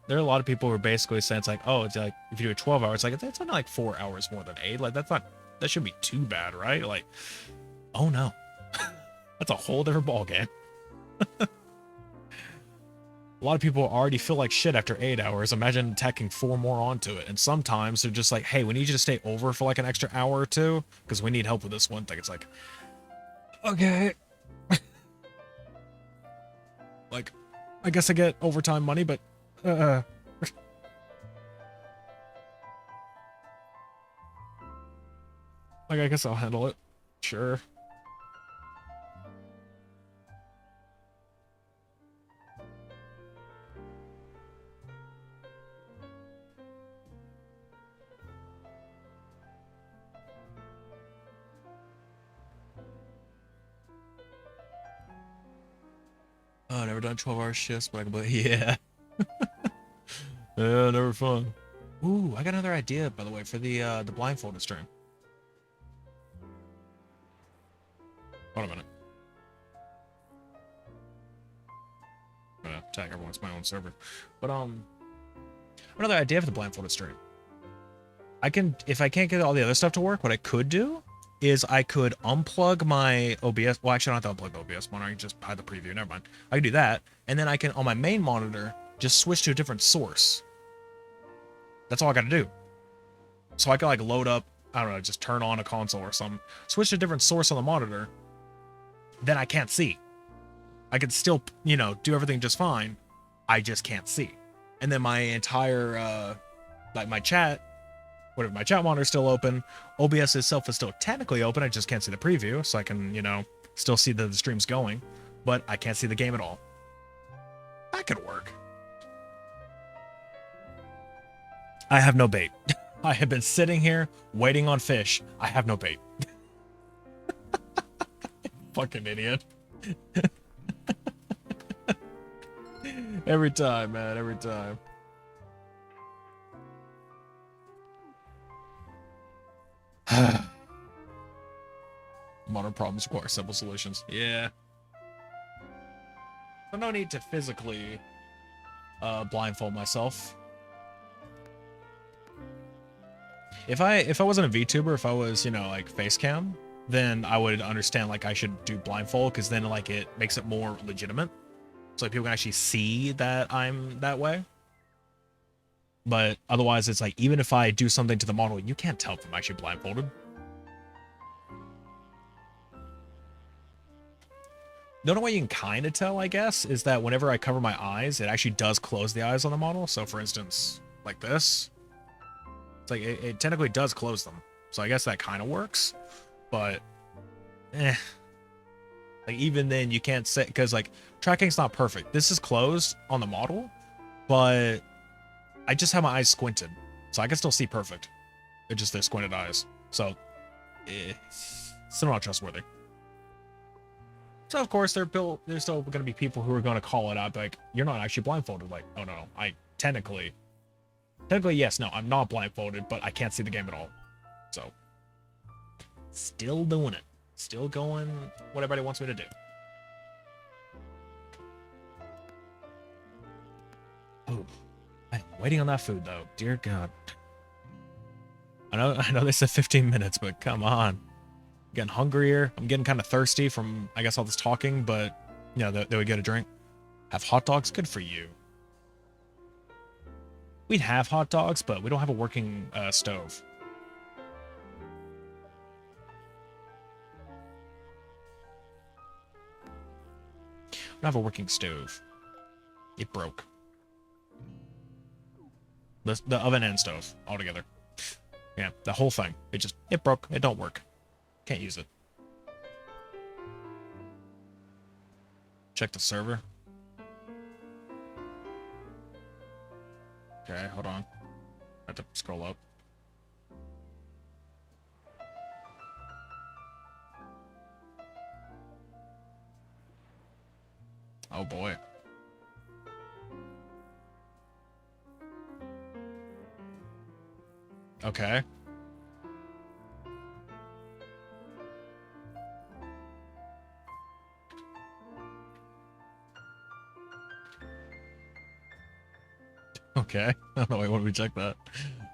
there are a lot of people who are basically saying it's like, oh, it's like, if you do it 12 hours, like, it's only like 4 hours more than 8. Like, that shouldn't be too bad, right? Like, oh no. That's a whole different ballgame. A lot of people already feel like shit after 8 hours. Imagine tacking 4 more onto it. And sometimes they're just like, hey, we need you to stay over for like an extra hour or two because we need help with this one thing. It's like, okay. Like, I guess I get overtime money, but like, I guess I'll handle it. Sure. never done 12-hour shifts, but I can believe. Yeah. Yeah, never fun. Ooh, I got another idea, by the way, for the blindfolded stream. Hold a minute. I'm gonna tag everyone. It's my own server. But another idea for the blindfolded stream. I can, if I can't get all the other stuff to work, what I could do is I could unplug my OBS. Well, actually, I don't have to unplug the OBS monitor. I can just hide the preview. Never mind. I can do that, and then I can, on my main monitor, just switch to a different source. That's all I got to do. So I can like load up, I don't know, just turn on a console or something, switch to a different source on the monitor. Then I can't see. I can still, you know, do everything just fine. I just can't see. And then my entire, like my chat, whatever, my chat monitor is still open. OBS itself is still technically open. I just can't see the preview, so I can, you know, still see that the stream's going, but I can't see the game at all. That could work. I have no bait. I have been sitting here waiting on fish. I have no bait. Fucking idiot. Every time, man. Every time. Modern problems require simple solutions. Yeah. But no need to physically blindfold myself. If I wasn't a VTuber, if I was, you know, like face cam, then I would understand like I should do blindfold, because then like it makes it more legitimate. So like people can actually see that I'm that way. But otherwise it's like, even if I do something to the model, you can't tell if I'm actually blindfolded. The only way you can kind of tell, I guess, is that whenever I cover my eyes, it actually does close the eyes on the model. So for instance, like this, it's like it technically does close them. So I guess that kind of works, but like even then you can't say, because like tracking's not perfect. This is closed on the model, but I just have my eyes squinted, so I can still see perfect. They're just their squinted eyes. So still not trustworthy. So of course there's still going to be people who are going to call it out, like, you're not actually blindfolded. Like, oh no, I technically yes, no, I'm not blindfolded, but I can't see the game at all. So still doing it, still going what everybody wants me to do. Oh, I'm waiting on that food though. Dear God. I know they said 15 minutes, but come on. Getting hungrier. I'm getting kind of thirsty from, I guess, all this talking, but, you know, they would get a drink. Have hot dogs? Good for you. We'd have hot dogs, but we don't have a working stove. We don't have a working stove. It broke. The oven and stove altogether. Yeah, the whole thing. It broke. It don't work. Can't use it. Check the server. Okay, hold on. I have to scroll up. Oh boy. Okay. Okay. I don't know why would we check that.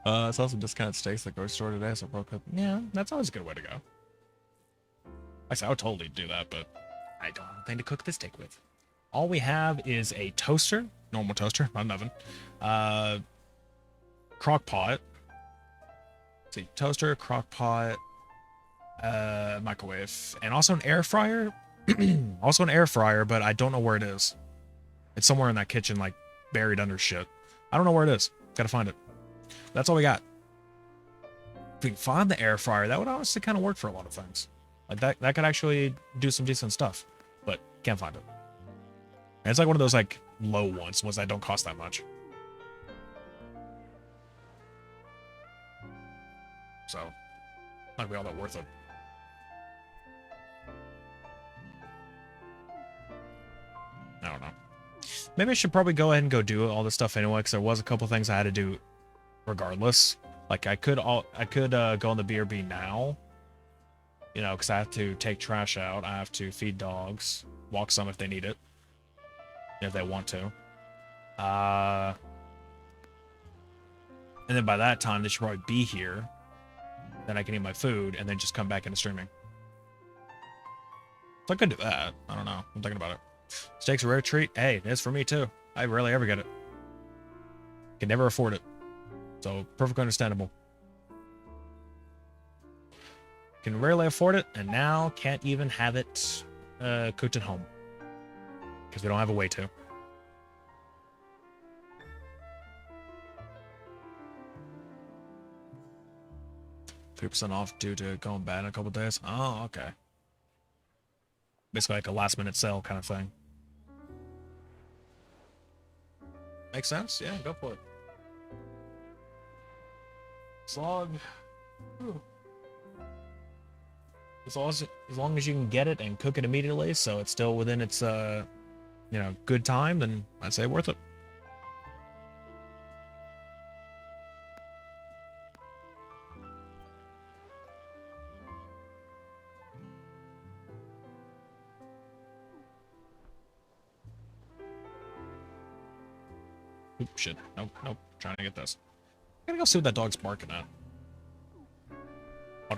I saw some discounted steaks at the grocery store today, so I broke up. Yeah, that's always a good way to go. I said I would totally do that, but I don't have anything to cook this steak with. All we have is a toaster, normal toaster, not an oven. Crock pot. Let's see, toaster, crock pot, microwave, and also an air fryer. Also an air fryer, but I don't know where it is. It's somewhere in that kitchen, like buried under shit. I don't know where it is. Gotta find it. That's all we got. If we can find the air fryer, that would honestly kind of work for a lot of things. Like that could actually do some decent stuff, but can't find it. And it's like one of those like low ones that don't cost that much. So, not gonna be all that worth it. I don't know. Maybe I should probably go ahead and go do all this stuff anyway, because there was a couple things I had to do regardless. Like, I could go on the BRB now, you know, because I have to take trash out. I have to feed dogs, walk some if they need it, if they want to. And then by that time, they should probably be here. Then I can eat my food, and then just come back into streaming. So I could do that. I don't know. I'm thinking about it. Steak's a rare treat. Hey, it's for me too. I rarely ever get it. Can never afford it. So, perfectly understandable. Can rarely afford it, and now can't even have it cooked at home. Because we don't have a way to. %3 off due to going bad in a couple days. Oh, okay. Basically like a last minute sale kind of thing. Makes sense? Yeah, go for it. As long as you can get it and cook it immediately, so it's still within its you know, good time, then I'd say worth it. Oop, shit. Nope, nope. Trying to get this. I gotta go see what that dog's barking at.